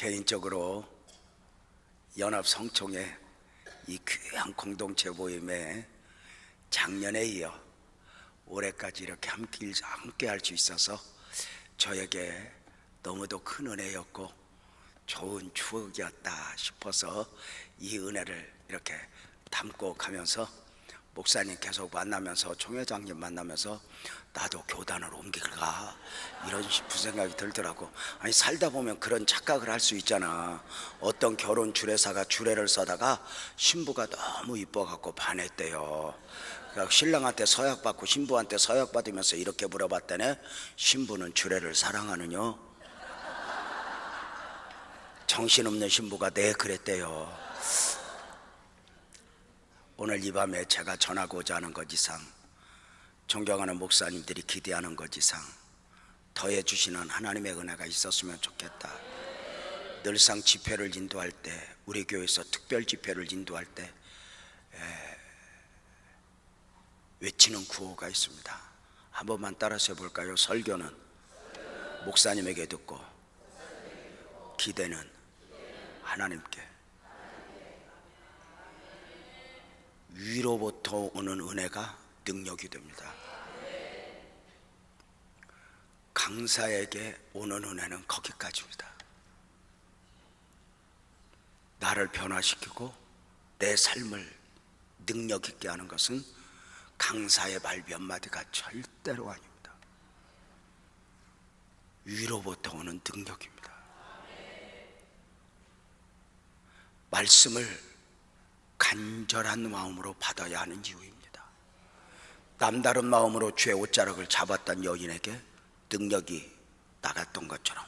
개인적으로 연합성총회 이 귀한 공동체 모임에 작년에 이어 올해까지 이렇게 함께 할 수 있어서 저에게 너무도 큰 은혜였고 좋은 추억이었다 싶어서 이 은혜를 이렇게 담고 가면서 목사님 계속 만나면서 총회장님 만나면서 나도 교단을 옮길까 이런 생각이 들더라고. 아니 살다 보면 그런 착각을 할 수 있잖아. 어떤 결혼 주례사가 주례를 써다가 신부가 너무 이뻐갖고 반했대요. 그러니까 신랑한테 서약받고 신부한테 서약받으면서 이렇게 물어봤다네. 신부는 주례를 사랑하느냐? 정신없는 신부가 네 그랬대요. 오늘 이 밤에 제가 전하고자 하는 것 이상, 존경하는 목사님들이 기대하는 것 이상 더해 주시는 하나님의 은혜가 있었으면 좋겠다. 늘상 집회를 인도할 때, 우리 교회에서 특별 집회를 인도할 때 외치는 구호가 있습니다. 한 번만 따라서 해볼까요? 설교는 목사님에게 듣고 기대는 하나님께. 위로부터 오는 은혜가 능력이 됩니다. 강사에게 오는 은혜는 거기까지입니다. 나를 변화시키고 내 삶을 능력 있게 하는 것은 강사의 말 몇 마디가 절대로 아닙니다. 위로부터 오는 능력입니다. 말씀을 간절한 마음으로 받아야 하는 이유입니다. 남다른 마음으로 주의 옷자락을 잡았던 여인에게 능력이 나갔던 것처럼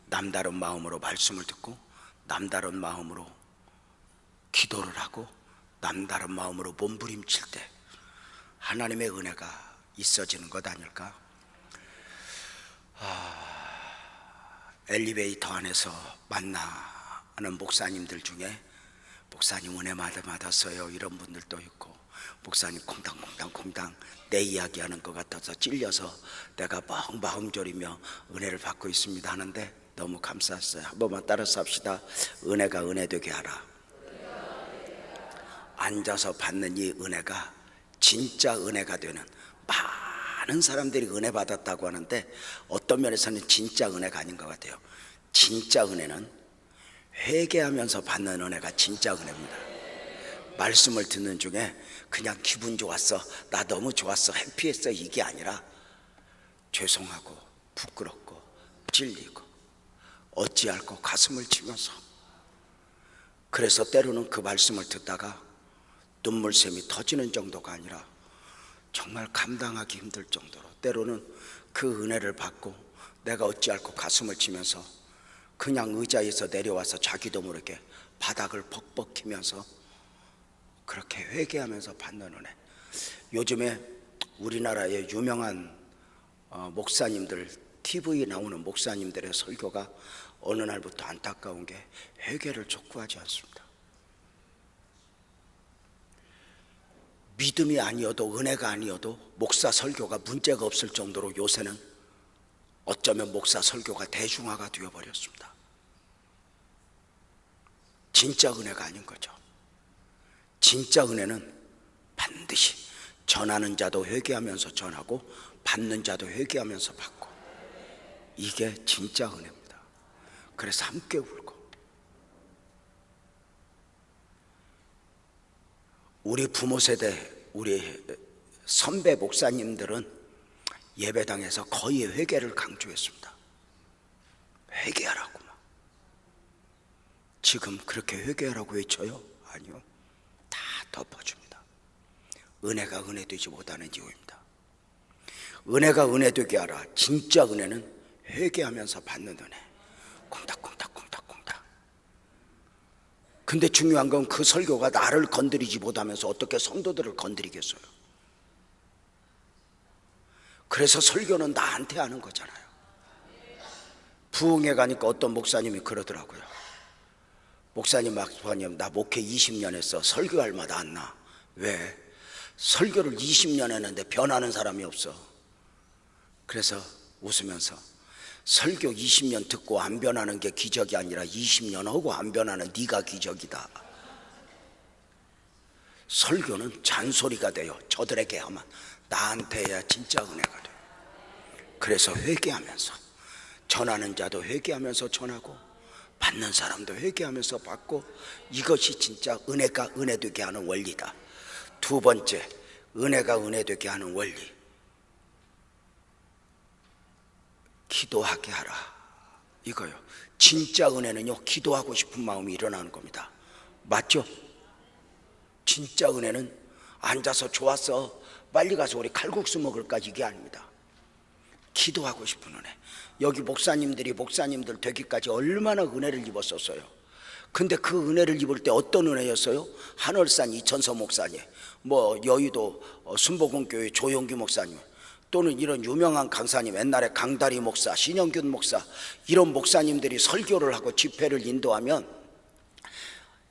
남다른 마음으로 말씀을 듣고 남다른 마음으로 기도를 하고 남다른 마음으로 몸부림칠 때 하나님의 은혜가 있어지는 것 아닐까? 엘리베이터 안에서 만나는 목사님들 중에 목사님 은혜 받았어요 이런 분들도 있고, 목사님 콩당콩당 내 이야기하는 것 같아서 찔려서 내가 마음 졸이며 은혜를 받고 있습니다 하는데 너무 감사했어요. 한 번만 따라서 합시다. 은혜가 은혜 되게 하라. 앉아서 받는 이 은혜가 진짜 은혜가 되는, 많은 사람들이 은혜 받았다고 하는데 어떤 면에서는 진짜 은혜가 아닌 것 같아요. 진짜 은혜는 회개하면서 받는 은혜가 진짜 은혜입니다. 말씀을 듣는 중에 그냥 기분 좋았어, 나 너무 좋았어, 해피했어 이게 아니라 죄송하고 부끄럽고 찔리고 어찌할꼬 가슴을 치면서, 그래서 때로는 그 말씀을 듣다가 눈물샘이 터지는 정도가 아니라 정말 감당하기 힘들 정도로 때로는 그 은혜를 받고 내가 어찌할꼬 가슴을 치면서 그냥 의자에서 내려와서 자기도 모르게 바닥을 벅벅히면서 그렇게 회개하면서 받는 은혜. 요즘에 우리나라의 유명한 목사님들, TV에 나오는 목사님들의 설교가 어느 날부터 안타까운 게 회개를 촉구하지 않습니다. 믿음이 아니어도 은혜가 아니어도 목사 설교가 문제가 없을 정도로 요새는 어쩌면 목사 설교가 대중화가 되어버렸습니다. 진짜 은혜가 아닌 거죠. 진짜 은혜는 반드시 전하는 자도 회개하면서 전하고 받는 자도 회개하면서 받고, 이게 진짜 은혜입니다. 그래서 함께 울고, 우리 부모 세대, 우리 선배 목사님들은 예배당에서 거의 회개를 강조했습니다. 회개하라고. 지금 그렇게 회개하라고 외쳐요? 아니요. 다 덮어줍니다. 은혜가 은혜 되지 못하는 이유입니다. 은혜가 은혜 되게 하라. 진짜 은혜는 회개하면서 받는 은혜. 콩닥콩닥콩닥콩닥. 근데 중요한 건 그 설교가 나를 건드리지 못하면서 어떻게 성도들을 건드리겠어요? 그래서 설교는 나한테 하는 거잖아요. 부흥회 가니까 어떤 목사님이 그러더라고요. 목사님, 나 목회 20년 했어. 설교 할마다 안 나. 왜? 설교를 20년 했는데 변하는 사람이 없어. 그래서 웃으면서 설교 20년 듣고 안 변하는 게 기적이 아니라 20년 하고 안 변하는 네가 기적이다. 설교는 잔소리가 돼요. 저들에게 하면 나한테 해야 진짜 은혜가 돼요. 그래서 회개하면서, 전하는 자도 회개하면서 전하고 받는 사람도 회개하면서 받고, 이것이 진짜 은혜가 은혜되게 하는 원리다. 두 번째, 은혜가 은혜되게 하는 원리, 기도하게 하라, 이거요. 진짜 은혜는요, 기도하고 싶은 마음이 일어나는 겁니다. 맞죠? 진짜 은혜는 앉아서 좋았어, 빨리 가서 우리 칼국수 먹을까, 이게 아닙니다. 기도하고 싶은 은혜. 여기 목사님들 되기까지 얼마나 은혜를 입었었어요. 근데 그 은혜를 입을 때 어떤 은혜였어요? 한월산 이천서 목사님, 여의도 순복음교회 조용기 목사님, 또는 이런 유명한 강사님, 옛날에 강다리 목사, 신영균 목사, 이런 목사님들이 설교를 하고 집회를 인도하면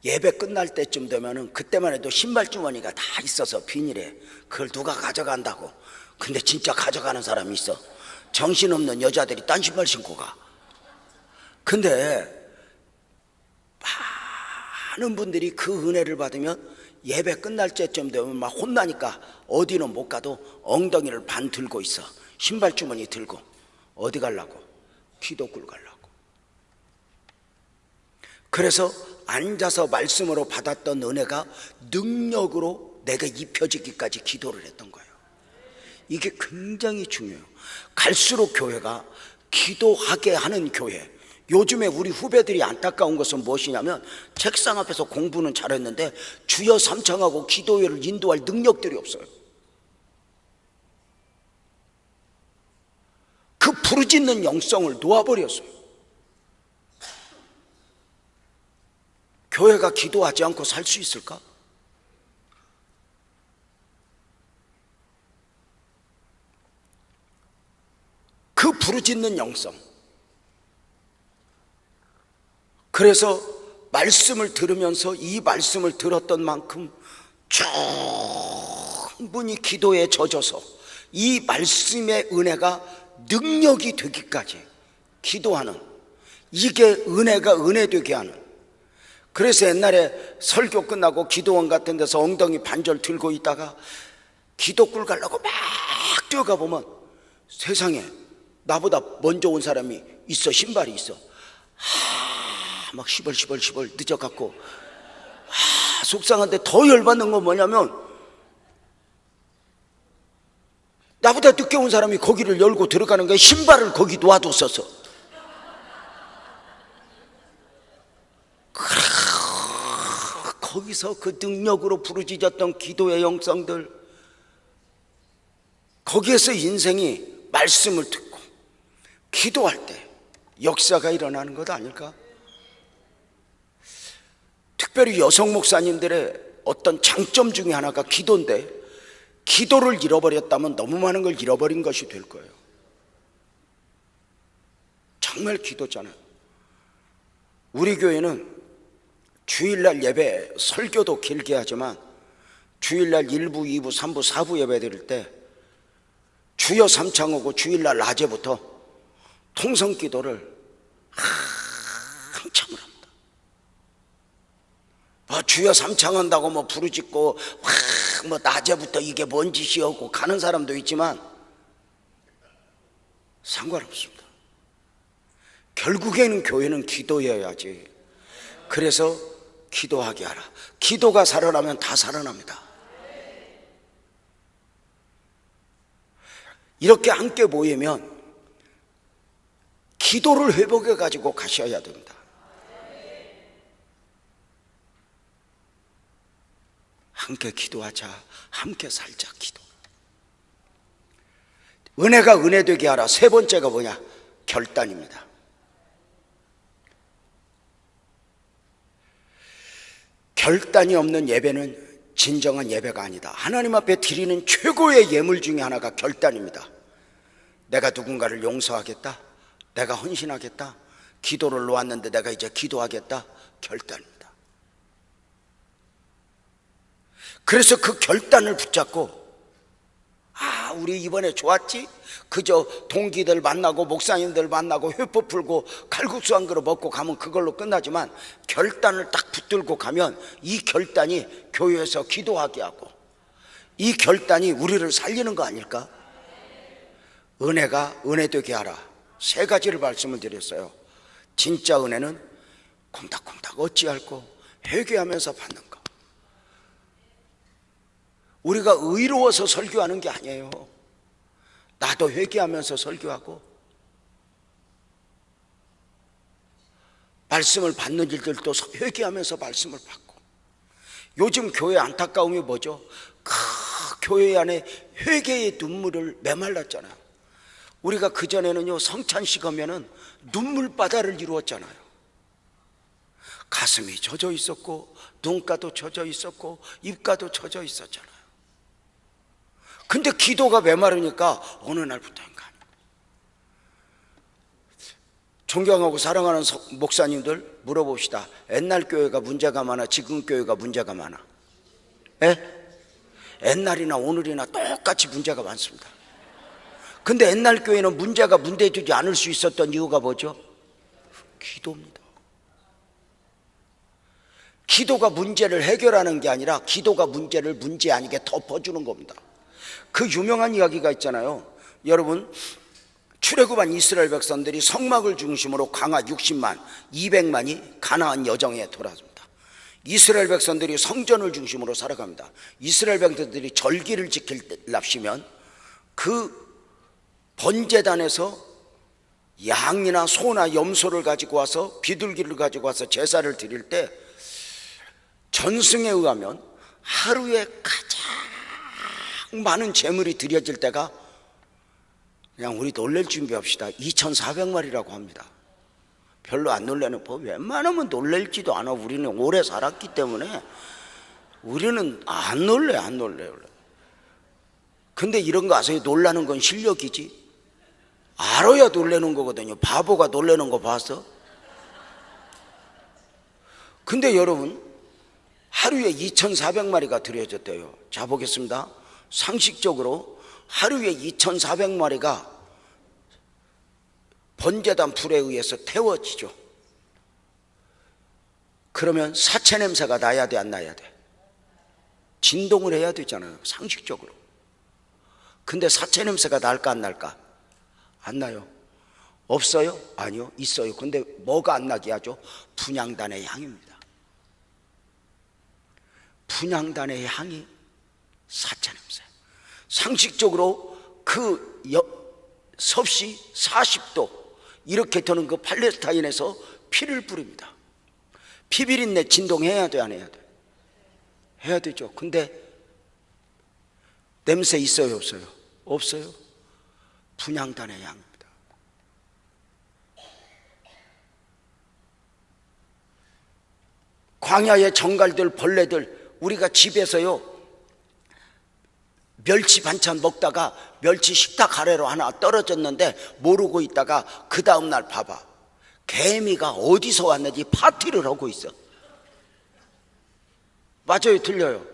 예배 끝날 때쯤 되면은, 그때만 해도 신발 주머니가 다 있어서 비닐에, 그걸 누가 가져간다고. 근데 진짜 가져가는 사람이 있어. 정신없는 여자들이 딴 신발 신고 가. 근데 많은 분들이 그 은혜를 받으면 예배 끝날 때쯤 되면 막 혼나니까 어디는 못 가도 엉덩이를 반 들고 있어. 신발 주머니 들고. 어디 가려고? 기도굴 가려고. 그래서 앉아서 말씀으로 받았던 은혜가 능력으로 내게 입혀지기까지 기도를 했던 거예요. 이게 굉장히 중요해요. 갈수록 교회가 기도하게 하는 교회. 요즘에 우리 후배들이 안타까운 것은 무엇이냐면, 책상 앞에서 공부는 잘했는데 주여 삼창하고 기도회를 인도할 능력들이 없어요. 그 부르짖는 영성을 놓아버렸어요. 교회가 기도하지 않고 살 수 있을까? 그 부르짖는 영성. 그래서 말씀을 들으면서 이 말씀을 들었던 만큼 충분히 기도에 젖어서 이 말씀의 은혜가 능력이 되기까지 기도하는, 이게 은혜가 은혜되게 하는. 그래서 옛날에 설교 끝나고 기도원 같은 데서 엉덩이 반절 들고 있다가 기도굴 가려고 막 뛰어가 보면 세상에 나보다 먼저 온 사람이 있어. 신발이 있어. 막 시벌시벌 늦어갖고 속상한데, 더 열받는 건 뭐냐면, 나보다 늦게 온 사람이 거기를 열고 들어가는 거야. 신발을 거기 놔뒀었어. 거기서 그 능력으로 부르짖었던 기도의 영성들, 거기에서 인생이 말씀을 듣고 기도할 때 역사가 일어나는 것 아닐까? 특별히 여성 목사님들의 어떤 장점 중에 하나가 기도인데, 기도를 잃어버렸다면 너무 많은 걸 잃어버린 것이 될 거예요. 정말 기도잖아요. 우리 교회는 주일날 예배, 설교도 길게 하지만 주일날 1부, 2부, 3부, 4부 예배 드릴 때 주여 삼창하고 주일날 낮에부터 통성기도를 한참을 합니다. 주여 삼창한다고 부르짖고 낮에부터 이게 뭔 짓이었고 가는 사람도 있지만 상관없습니다. 결국에는 교회는 기도해야지. 그래서 기도하게 하라. 기도가 살아나면 다 살아납니다. 이렇게 함께 모이면 기도를 회복해 가지고 가셔야 됩니다. 함께 기도하자. 함께 살자. 기도. 은혜가 은혜되게 하라. 세 번째가 뭐냐? 결단입니다. 결단이 없는 예배는 진정한 예배가 아니다. 하나님 앞에 드리는 최고의 예물 중에 하나가 결단입니다. 내가 누군가를 용서하겠다, 내가 헌신하겠다, 기도를 놓았는데 내가 이제 기도하겠다. 결단입니다. 그래서 그 결단을 붙잡고 아, 우리 이번에 좋았지? 그저 동기들 만나고 목사님들 만나고 회포 풀고 칼국수 한 그릇 먹고 가면 그걸로 끝나지만 결단을 딱 붙들고 가면 이 결단이 교회에서 기도하게 하고 이 결단이 우리를 살리는 거 아닐까? 은혜가 은혜되게 하라. 세 가지를 말씀을 드렸어요. 진짜 은혜는 콩닥콩닥 어찌할꼬 회개하면서 받는 거. 우리가 의로워서 설교하는 게 아니에요. 나도 회개하면서 설교하고 말씀을 받는 일들도 회개하면서 말씀을 받고. 요즘 교회 안타까움이 뭐죠? 교회 안에 회개의 눈물을 메말랐잖아요. 우리가 그전에는요, 성찬식 하면은 눈물바다를 이루었잖아요. 가슴이 젖어 있었고 눈가도 젖어 있었고 입가도 젖어 있었잖아요. 근데 기도가 메마르니까 어느 날부터인가 존경하고 사랑하는 목사님들 물어봅시다. 옛날 교회가 문제가 많아, 지금 교회가 문제가 많아? 옛날이나 오늘이나 똑같이 문제가 많습니다. 근데 옛날 교회는 문제가 문대주지 않을 수 있었던 이유가 뭐죠? 기도입니다. 기도가 문제를 해결하는 게 아니라 기도가 문제를 문제 아니게 덮어주는 겁니다. 그 유명한 이야기가 있잖아요. 여러분, 출애굽한 이스라엘 백성들이 성막을 중심으로 광야 60만 200만이 가나안 여정에 돌아섭니다. 이스라엘 백성들이 성전을 중심으로 살아갑니다. 이스라엘 백성들이 절기를 지킬랍시면 그 번제단에서 양이나 소나 염소를 가지고 와서 비둘기를 가지고 와서 제사를 드릴 때 전승에 의하면 하루에 가장 많은 제물이 드려질 때가 그냥 우리 놀랄 준비합시다. 2,400마리라고 합니다. 별로 안 놀라는 법. 웬만하면 놀랄지도 않아. 우리는 오래 살았기 때문에 우리는 안 놀래요. 근데 이런 거 아세요? 놀라는 건 실력이지. 알아야 놀라는 거거든요. 바보가 놀라는 거 봤어? 근데 여러분, 하루에 2,400마리가 드려졌대요. 자, 보겠습니다. 상식적으로 하루에 2,400마리가 번제단 불에 의해서 태워지죠. 그러면 사체 냄새가 나야 돼, 안 나야 돼? 진동을 해야 되잖아요, 상식적으로. 근데 사체 냄새가 날까 안 날까? 안 나요. 없어요? 아니요, 있어요. 근데 뭐가 안 나게 하죠? 분향단의 향입니다. 분향단의 향이 사체 냄새. 상식적으로 그 섭씨 40도 이렇게 되는 그 팔레스타인에서 피를 뿌립니다. 피비린내 진동해야 돼, 안 해야 돼? 해야 되죠. 근데 냄새 있어요, 없어요? 없어요. 분향단의 향입니다. 광야의 정갈들, 벌레들, 우리가 집에서요 멸치 반찬 먹다가 멸치 식탁 아래로 하나 떨어졌는데 모르고 있다가 그 다음날 봐봐, 개미가 어디서 왔는지 파티를 하고 있어. 맞아요, 틀려요?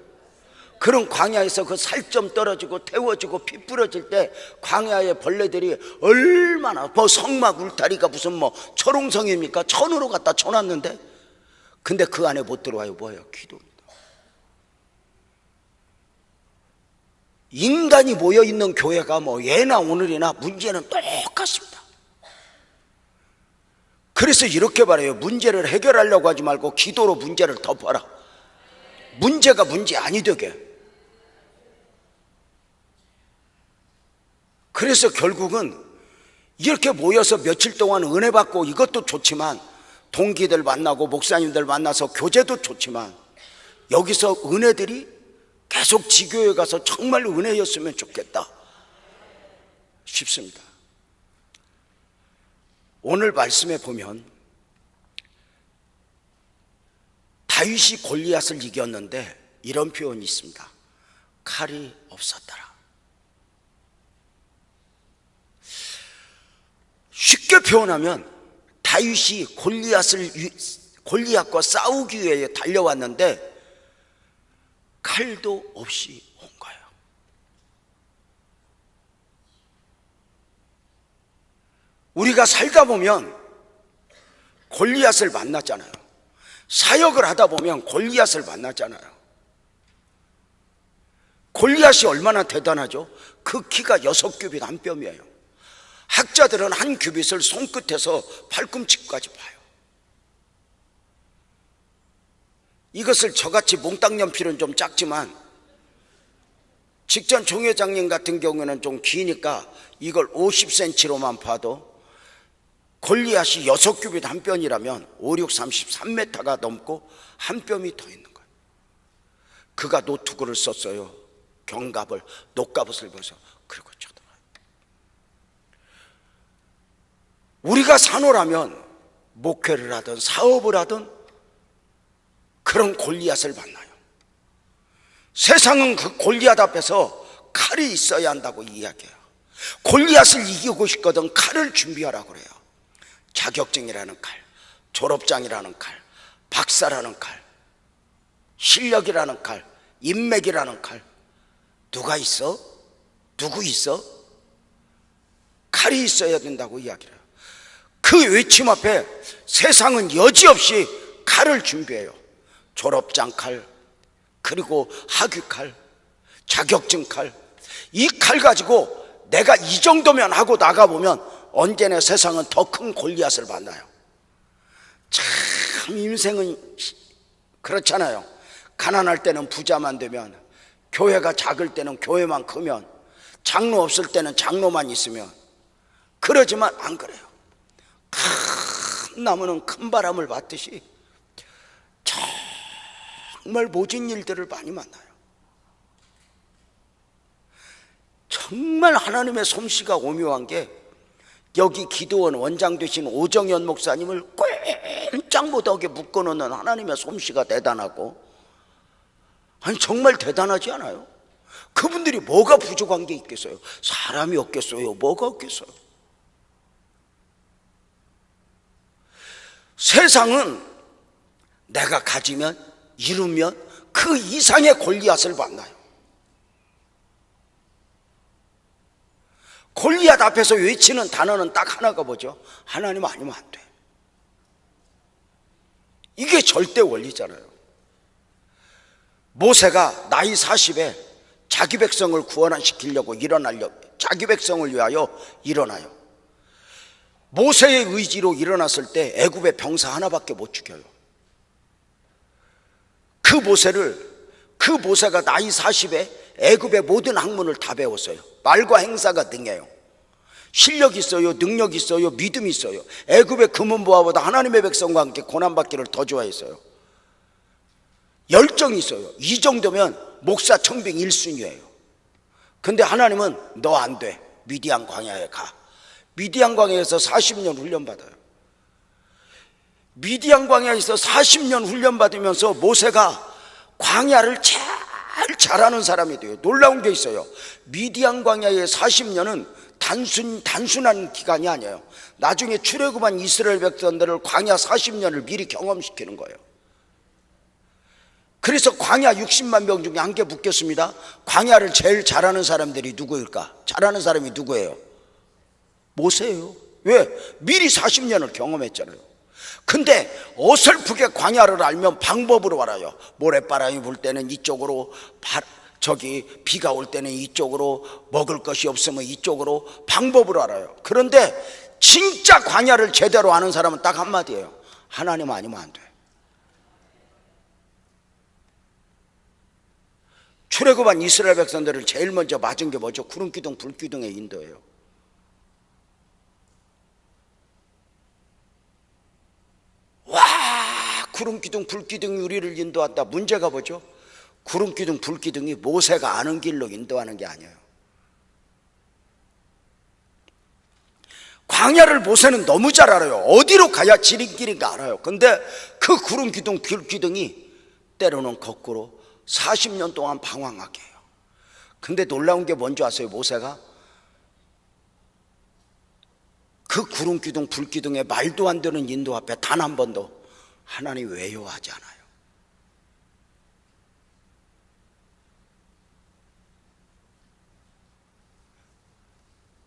그런 광야에서 그 살 좀 떨어지고 태워지고 피 뿌려질 때 광야의 벌레들이 얼마나, 뭐 성막 울타리가 무슨 뭐 철옹성입니까? 천으로 갖다 쳐놨는데, 근데 그 안에 못 들어와요. 뭐예요? 기도입니다. 인간이 모여있는 교회가 뭐 예나 오늘이나 문제는 똑같습니다. 그래서 이렇게 말해요. 문제를 해결하려고 하지 말고 기도로 문제를 덮어라. 문제가 문제 아니 되게. 그래서 결국은 이렇게 모여서 며칠 동안 은혜 받고 이것도 좋지만, 동기들 만나고 목사님들 만나서 교제도 좋지만, 여기서 은혜들이 계속 지교회 가서 정말 은혜였으면 좋겠다 싶습니다. 오늘 말씀에 보면 다윗이 골리앗을 이겼는데 이런 표현이 있습니다. 칼이 없었더라. 쉽게 표현하면 다윗이 골리앗과 싸우기 위해 달려왔는데 칼도 없이 온 거예요. 우리가 살다 보면 골리앗을 만났잖아요. 사역을 하다 보면 골리앗을 만났잖아요. 골리앗이 얼마나 대단하죠? 그 키가 6규빗 한 뼘이에요. 학자들은 한 규빗을 손끝에서 팔꿈치까지 봐요. 이것을 저같이 몽땅 연필은 좀 작지만 직전 종회장님 같은 경우는 좀 기니까 이걸 50cm로만 봐도 골리앗이 6규빗 한 뼘이라면 5, 6, 33m가 넘고 한 뼘이 더 있는 거예요. 그가 노트구를 썼어요. 경갑을, 녹갑옷을 벗어 그리고 쳐들어요. 우리가 산호라면 목회를 하든 사업을 하든 그런 골리앗을 만나요. 세상은 그 골리앗 앞에서 칼이 있어야 한다고 이야기해요. 골리앗을 이기고 싶거든 칼을 준비하라고 그래요. 자격증이라는 칼, 졸업장이라는 칼, 박사라는 칼, 실력이라는 칼, 인맥이라는 칼. 누가 있어? 누구 있어? 칼이 있어야 된다고 이야기를 해요. 그 외침 앞에 세상은 여지없이 칼을 준비해요. 졸업장 칼, 그리고 학위 칼, 자격증 칼. 이 칼 가지고 내가 이 정도면 하고 나가보면 언제나 세상은 더 큰 골리앗을 만나요. 참 인생은 그렇잖아요. 가난할 때는 부자만 되면, 교회가 작을 때는 교회만 크면, 장로 없을 때는 장로만 있으면, 그러지만 안 그래요. 큰 나무는 큰 바람을 받듯이 정말 모진 일들을 많이 만나요. 정말 하나님의 솜씨가 오묘한 게, 여기 기도원 원장 되신 오정현 목사님을 꼼짝 못하게 묶어놓는 하나님의 솜씨가 대단하고, 아니 정말 대단하지 않아요? 그분들이 뭐가 부족한 게 있겠어요? 사람이 없겠어요? 뭐가 없겠어요? 세상은 내가 가지면, 이루면 그 이상의 골리앗을 만나요. 골리앗 앞에서 외치는 단어는 딱 하나가 뭐죠? 하나님 아니면 안 돼. 이게 절대 원리잖아요. 모세가 나이 40에 자기 백성을 구원시키려고 자기 백성을 위하여 일어나요. 모세의 의지로 일어났을 때 애굽의 병사 하나밖에 못 죽여요. 그 모세가 나이 40에 애굽의 모든 학문을 다 배웠어요. 말과 행사가 능해요. 실력 있어요, 능력 있어요, 믿음 있어요. 애굽의 금은보화보다 하나님의 백성과 함께 고난받기를 더 좋아했어요. 열정이 있어요. 이 정도면 목사 청빙 1순위예요. 근데 하나님은 너 안 돼, 미디안 광야에 가. 미디안 광야에서 40년 훈련받아요. 미디안 광야에서 40년 훈련받으면서 모세가 광야를 잘하는 사람이 돼요. 놀라운 게 있어요. 미디안 광야의 40년은 단순한 기간이 아니에요. 나중에 출애굽한 이스라엘 백성들을 광야 40년을 미리 경험시키는 거예요. 그래서 광야 60만 명 중에 한 개 묻겠습니다. 광야를 제일 잘하는 사람들이 누구일까? 잘하는 사람이 누구예요? 모세예요. 왜? 미리 40년을 경험했잖아요. 근데 어설프게 광야를 알면 방법으로 알아요. 모래바람이 불 때는 이쪽으로, 비가 올 때는 이쪽으로, 먹을 것이 없으면 이쪽으로, 방법으로 알아요. 그런데 진짜 광야를 제대로 아는 사람은 딱 한마디예요. 하나님 아니면 안 돼. 출애굽한 이스라엘 백성들을 제일 먼저 맞은 게 뭐죠? 구름기둥 불기둥의 인도예요. 와, 구름기둥 불기둥이 우리를 인도한다. 문제가 뭐죠? 구름기둥 불기둥이 모세가 아는 길로 인도하는 게 아니에요. 광야를 모세는 너무 잘 알아요. 어디로 가야 지름길인가 알아요. 근데 그 구름기둥 불기둥이 때로는 거꾸로 40년 동안 방황하게 해요. 근데 놀라운 게 뭔지 아세요? 모세가 그 구름기둥 불기둥의 말도 안 되는 인도 앞에 단 한 번도 하나님 왜요 하지 않아요.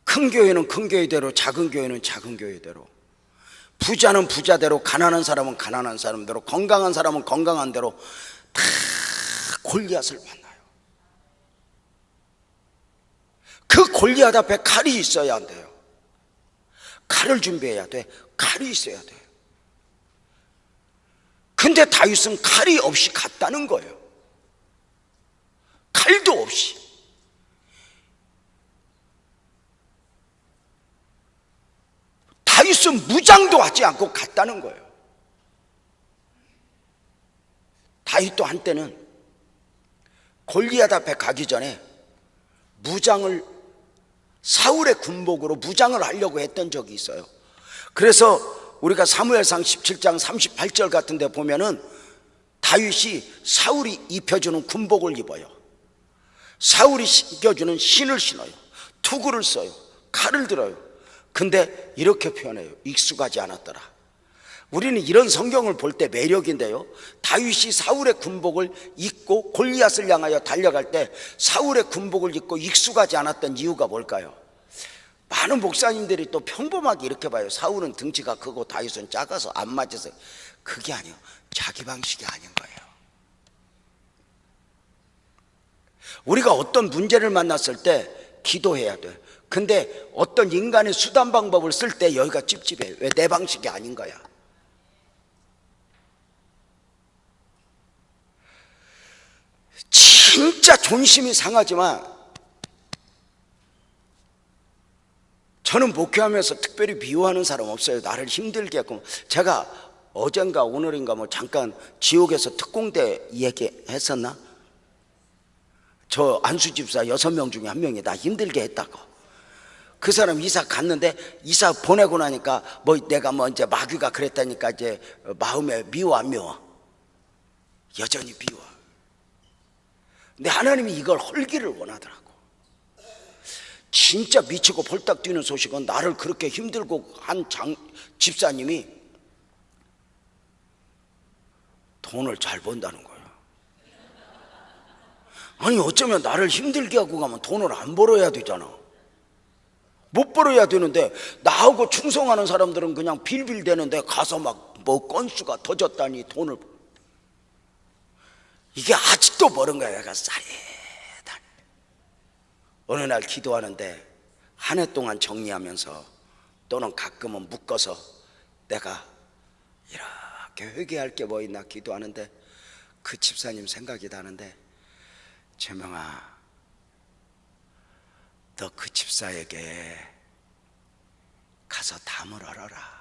그 큰 교회는 큰 교회대로, 작은 교회는 작은 교회대로, 부자는 부자대로, 가난한 사람은 가난한 사람대로, 건강한 사람은 건강한 대로 다 골리앗을 만나요. 그 골리앗 앞에 칼이 있어야 한대요. 칼을 준비해야 돼. 칼이 있어야 돼. 근데 다윗은 칼이 없이 갔다는 거예요. 칼도 없이. 다윗은 무장도 하지 않고 갔다는 거예요. 다윗도 한때는 골리앗 앞에 가기 전에 무장을, 사울의 군복으로 무장을 하려고 했던 적이 있어요. 그래서 우리가 사무엘상 17장 38절 같은 데 보면은 다윗이 사울이 입혀주는 군복을 입어요. 사울이 신겨주는 신을 신어요. 투구를 써요. 칼을 들어요. 근데 이렇게 표현해요. 익숙하지 않았더라. 우리는 이런 성경을 볼 때 매력인데요, 다윗이 사울의 군복을 입고 골리앗을 향하여 달려갈 때 사울의 군복을 입고 익숙하지 않았던 이유가 뭘까요? 많은 목사님들이 또 평범하게 이렇게 봐요. 사울은 등치가 크고 다윗은 작아서 안 맞아서. 그게 아니에요. 자기 방식이 아닌 거예요. 우리가 어떤 문제를 만났을 때 기도해야 돼. 근데 어떤 인간의 수단 방법을 쓸 때 여기가 찝찝해. 왜? 내 방식이 아닌 거야. 진짜 존심이 상하지만 저는 목회하면서 특별히 미워하는 사람 없어요. 나를 힘들게 했고. 제가 어젠가 오늘인가 뭐 잠깐 지옥에서 특공대 얘기했었나? 저 안수 집사 6명 중에 1명이 나 힘들게 했다고. 그 사람 이사 갔는데 이사 보내고 나니까 뭐 내가 뭐 이제 마귀가 그랬다니까 이제 마음에 미워 안 미워? 여전히 미워. 근데 하나님이 이걸 헐기를 원하더라고. 진짜 미치고 벌떡 뛰는 소식은 나를 그렇게 힘들고 한 집사님이 돈을 잘 번다는 거예요. 아니 어쩌면 나를 힘들게 하고 가면 돈을 안 벌어야 되잖아. 못 벌어야 되는데 나하고 충성하는 사람들은 그냥 빌빌대는데 가서 막 뭐 건수가 터졌다니 돈을. 이게 아직도 모른 거야. 내가 싸릿하니. 어느 날 기도하는데 한 해 동안 정리하면서 또는 가끔은 묶어서 내가 이렇게 회개할 게 뭐 있나 기도하는데 그 집사님 생각이 나는데, 재명아, 너 그 집사에게 가서 담을 얼어라.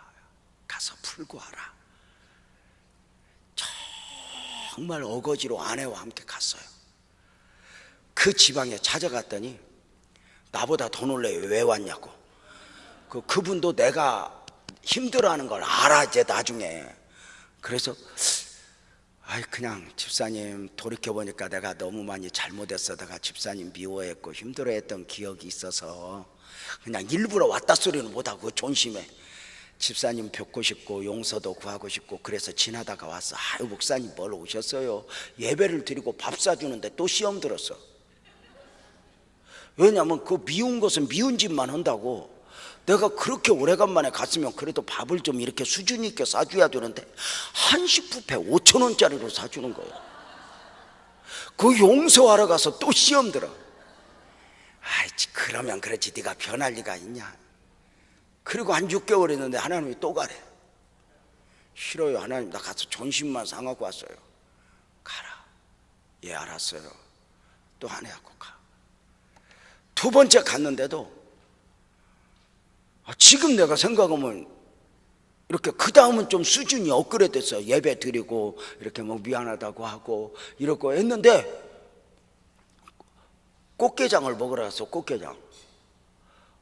가서 풀고 와라. 정말 어거지로 아내와 함께 갔어요. 그 지방에 찾아갔더니 나보다 더 놀래요. 왜 왔냐고. 그분도 내가 힘들어하는 걸 알아 이제 나중에. 그래서 그냥 집사님 돌이켜보니까 내가 너무 많이 잘못했어. 내가 집사님 미워했고 힘들어했던 기억이 있어서 그냥 일부러 왔다 소리는 못하고 존심해. 집사님 뵙고 싶고 용서도 구하고 싶고 그래서 지나다가 왔어. 목사님 뭘 오셨어요? 예배를 드리고 밥 사주는데 또 시험 들었어. 왜냐면 그 미운 것은 미운 짓만 한다고. 내가 그렇게 오래간만에 갔으면 그래도 밥을 좀 이렇게 수준 있게 사줘야 되는데 한식 뷔페 5,000원짜리로 사주는 거예요. 그 용서하러 가서 또 시험 들어. 그러면 그렇지 네가 변할 리가 있냐. 그리고 한 6개월 했는데 하나님이 또 가래. 싫어요. 하나님 나 가서 존심만 상하고 왔어요. 가라. 예 알았어요. 또 한 해 하고 가. 두 번째 갔는데도 지금 내가 생각하면 이렇게 그 다음은 좀 수준이 업그레이드 됐어. 예배 드리고 이렇게 뭐 미안하다고 하고 이러고 했는데 꽃게장을 먹으러 갔어. 꽃게장.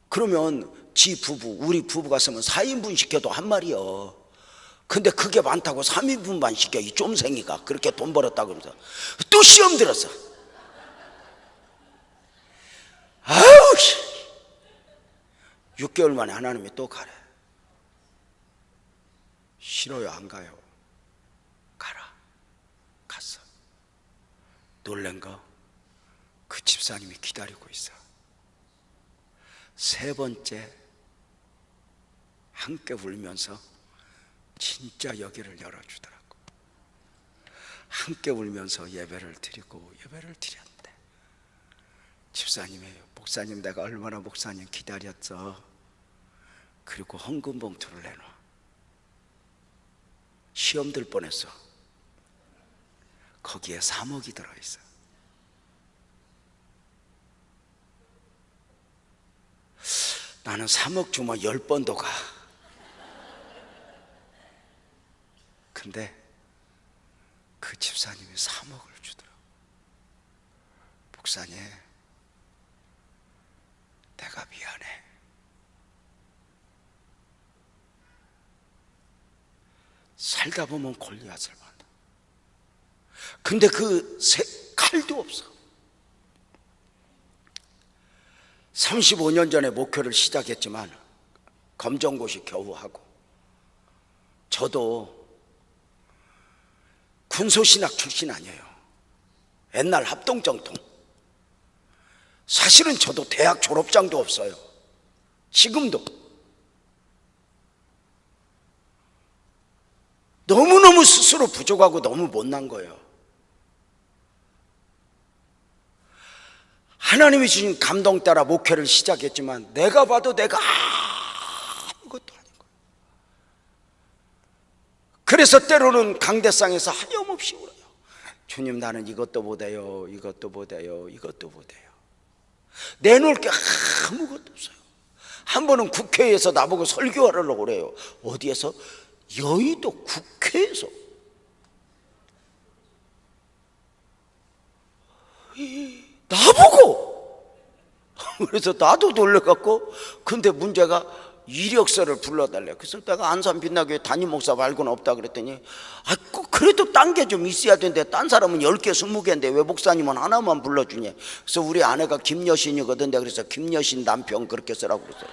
그러면 지 부부, 우리 부부가 쓰면 4인분 시켜도 한 마리요. 근데 그게 많다고 3인분만 시켜. 이 쫌생이가 그렇게 돈 벌었다고 그러면서 또 시험 들었어. 아우 6개월 만에 하나님이 또 가래. 싫어요? 안 가요? 가라. 갔어. 놀란 거 그 집사님이 기다리고 있어. 세 번째 함께 울면서 진짜 여기를 열어주더라고. 함께 울면서 예배를 드리고 예배를 드렸는데 집사님이 목사님 내가 얼마나 목사님 기다렸어. 그리고 헌금 봉투를 내놔. 시험 들 뻔했어. 거기에 3억이 들어있어. 나는 3억 주면 10번도 가. 근데 그 집사님이 3억을 주더라고. 목사님, 내가 미안해. 살다 보면 골리앗을 만나. 근데 그 칼도 없어. 35년 전에 목회를 시작했지만 검정고시 겨우 하고, 저도 군소신학 출신 아니에요. 옛날 합동정통. 사실은 저도 대학 졸업장도 없어요. 지금도. 너무너무 스스로 부족하고 너무 못난 거예요. 하나님이 주신 감동 따라 목회를 시작했지만 내가 봐도 내가 아무것도 아닌 거예요. 그래서 때로는 강대상에서 하염없이 울어요. 주님, 나는 이것도 못해요. 이것도 못해요. 이것도 못해요. 내놓을 게 아무것도 없어요. 한 번은 국회에서 나보고 설교하려고 그래요. 어디에서? 여의도 국회에서. 나보고. 그래서 나도 놀래갖고, 근데 문제가 이력서를 불러달래. 그래서 내가 안산 빛나교회 담임 목사 말고는 없다 그랬더니, 그래도 딴 게 좀 있어야 되는데 딴 사람은 10개 20개인데 왜 목사님은 하나만 불러주니? 그래서 우리 아내가 김여신이거든. 내가 그래서 김여신 남편 그렇게 쓰라고 그랬어요.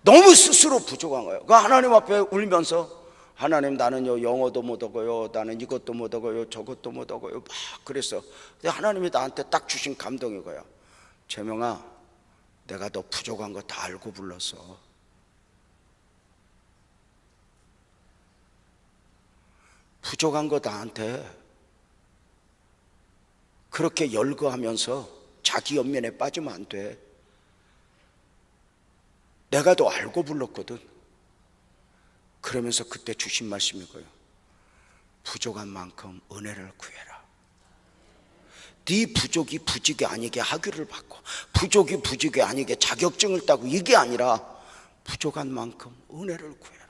너무 스스로 부족한 거예요. 그 하나님 앞에 울면서, 하나님, 나는요 영어도 못하고요, 나는 이것도 못하고요, 저것도 못하고요, 막 그랬어. 근데 하나님이 나한테 딱 주신 감동이 거야. 재명아, 내가 너 부족한 거 다 알고 불렀어. 부족한 거 나한테 그렇게 열거하면서 자기 연면에 빠지면 안 돼. 내가 너 알고 불렀거든. 그러면서 그때 주신 말씀이 거예요. 부족한 만큼 은혜를 구해라. 네 부족이 부족이 아니게 학위를 받고, 부족이 부족이 아니게 자격증을 따고, 이게 아니라 부족한 만큼 은혜를 구해라.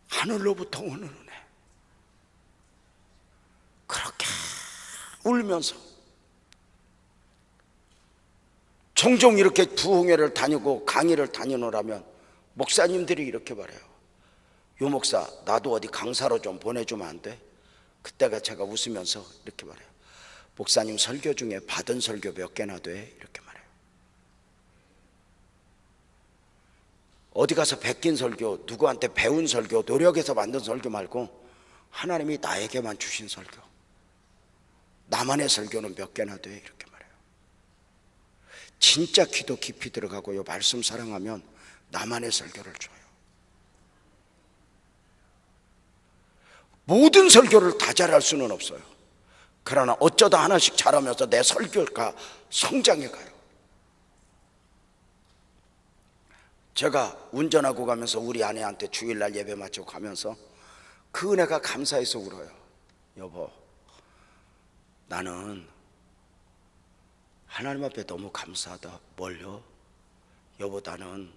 하늘로부터 오는 은혜. 그렇게 울면서 종종 이렇게 부흥회를 다니고 강의를 다니노라면 목사님들이 이렇게 말해요. 요 목사, 나도 어디 강사로 좀 보내주면 안 돼? 그때가 제가 웃으면서 이렇게 말해요. 목사님 설교 중에 받은 설교 몇 개나 돼? 이렇게 말해요. 어디 가서 베낀 설교, 누구한테 배운 설교, 노력해서 만든 설교 말고 하나님이 나에게만 주신 설교, 나만의 설교는 몇 개나 돼? 이렇게 말해요. 진짜 기도 깊이 들어가고요, 말씀 사랑하면 나만의 설교를 줘요. 모든 설교를 다 잘할 수는 없어요. 그러나 어쩌다 하나씩 잘하면서 내 설교가 성장해 가요. 제가 운전하고 가면서 우리 아내한테 주일날 예배 마치고 가면서 그 은혜가 감사해서 울어요. 여보, 나는 하나님 앞에 너무 감사하다. 뭘요? 여보, 나는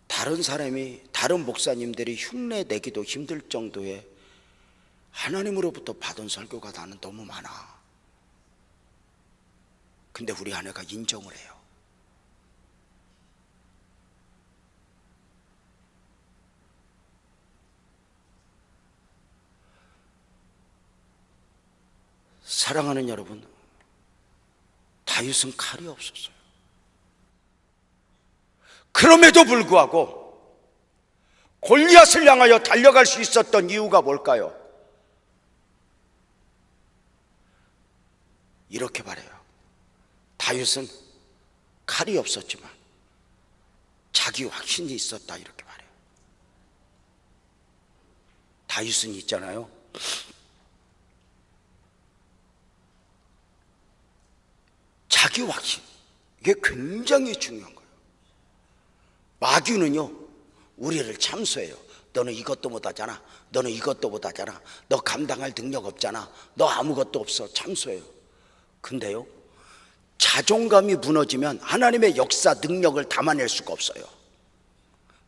다른 사람이, 다른 목사님들이 흉내 내기도 힘들 정도의 하나님으로부터 받은 설교가 나는 너무 많아. 근데 우리 아내가 인정을 해요. 사랑하는 여러분, 다윗은 칼이 없었어요. 그럼에도 불구하고 골리앗을 향하여 달려갈 수 있었던 이유가 뭘까요? 이렇게 말해요. 다윗은 칼이 없었지만 자기 확신이 있었다, 이렇게 말해요. 다윗은 있잖아요, 자기 확신, 이게 굉장히 중요한 거예요. 마귀는요, 우리를 참소해요. 너는 이것도 못하잖아, 너는 이것도 못하잖아, 너 감당할 능력 없잖아, 너 아무것도 없어, 참소해요. 근데요, 자존감이 무너지면 하나님의 역사 능력을 담아낼 수가 없어요.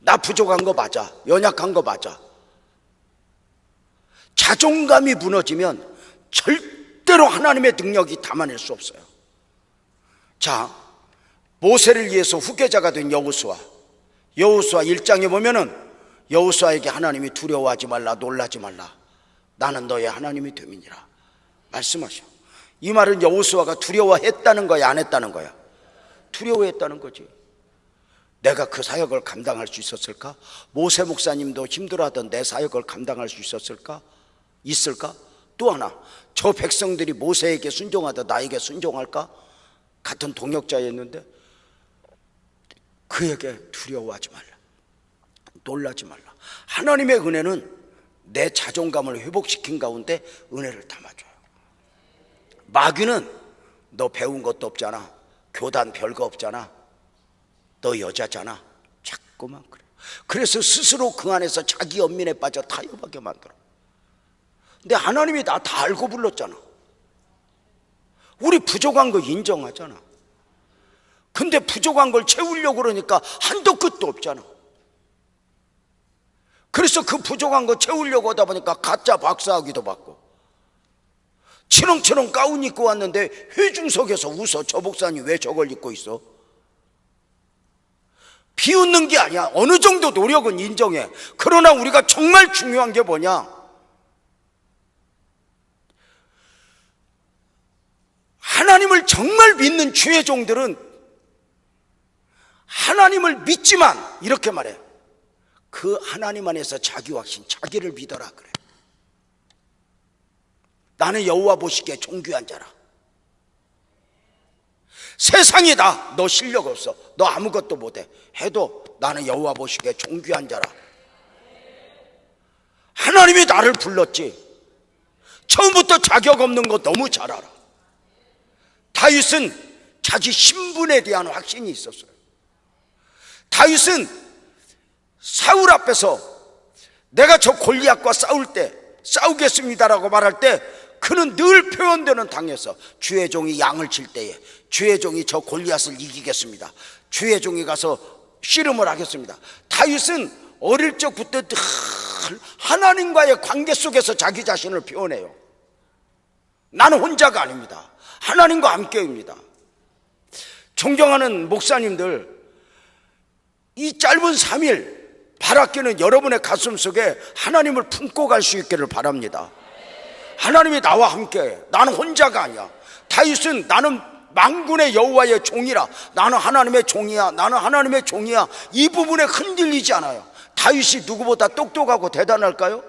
나 부족한 거 맞아, 연약한 거 맞아. 자존감이 무너지면 절대로 하나님의 능력이 담아낼 수 없어요. 자, 모세를 위해서 후계자가 된 여호수아 1장에 보면은 여호수아에게 하나님이 두려워하지 말라, 놀라지 말라, 나는 너의 하나님이 됨이니라 말씀하셔. 이 말은 여호수아가 두려워했다는 거야, 안 했다는 거야? 두려워했다는 거지. 내가 그 사역을 감당할 수 있었을까? 모세 목사님도 힘들어하던 내 사역을 감당할 수 있었을까? 있을까? 또 하나, 저 백성들이 모세에게 순종하다 나에게 순종할까? 같은 동역자였는데 그에게 두려워하지 말라, 놀라지 말라. 하나님의 은혜는 내 자존감을 회복시킨 가운데 은혜를 담아줘요. 마귀는 너 배운 것도 없잖아, 교단 별거 없잖아, 너 여자잖아, 자꾸만 그래. 그래서 스스로 그 안에서 자기 연민에 빠져 타협하게 만들어. 근데 하나님이 나 다 알고 불렀잖아. 우리 부족한 거 인정하잖아. 근데 부족한 걸 채우려고 그러니까 한도 끝도 없잖아. 그래서 그 부족한 거 채우려고 하다 보니까 가짜 박사학위도 받고, 치렁치렁 가운 입고 왔는데 회중석에서 웃어. 저 목사님 왜 저걸 입고 있어? 비웃는 게 아니야. 어느 정도 노력은 인정해. 그러나 우리가 정말 중요한 게 뭐냐? 하나님을 정말 믿는 주의 종들은 하나님을 믿지만 이렇게 말해. 그 하나님 안에서 자기 확신, 자기를 믿어라 그래. 나는 여호와 보시기에 존귀한 자라. 세상이다 너 실력 없어, 너 아무것도 못해 해도 나는 여호와 보시기에 존귀한 자라. 하나님이 나를 불렀지. 처음부터 자격 없는 거 너무 잘 알아. 다윗은 자기 신분에 대한 확신이 있었어요. 다윗은 사울 앞에서 내가 저 골리앗과 싸울 때, 싸우겠습니다라고 말할 때 그는 늘 표현되는 당에서 주의 종이 양을 칠 때에 주의 종이 저 골리앗을 이기겠습니다, 주의 종이 가서 씨름을 하겠습니다. 다윗은 어릴 적부터 늘 하나님과의 관계 속에서 자기 자신을 표현해요. 나는 혼자가 아닙니다, 하나님과 함께입니다. 존경하는 목사님들, 이 짧은 3일 바라기는 여러분의 가슴 속에 하나님을 품고 갈 수 있기를 바랍니다. 하나님이 나와 함께, 나는 혼자가 아니야. 다윗은 나는 만군의 여호와의 종이라, 나는 하나님의 종이야, 나는 하나님의 종이야, 이 부분에 흔들리지 않아요. 다윗이 누구보다 똑똑하고 대단할까요?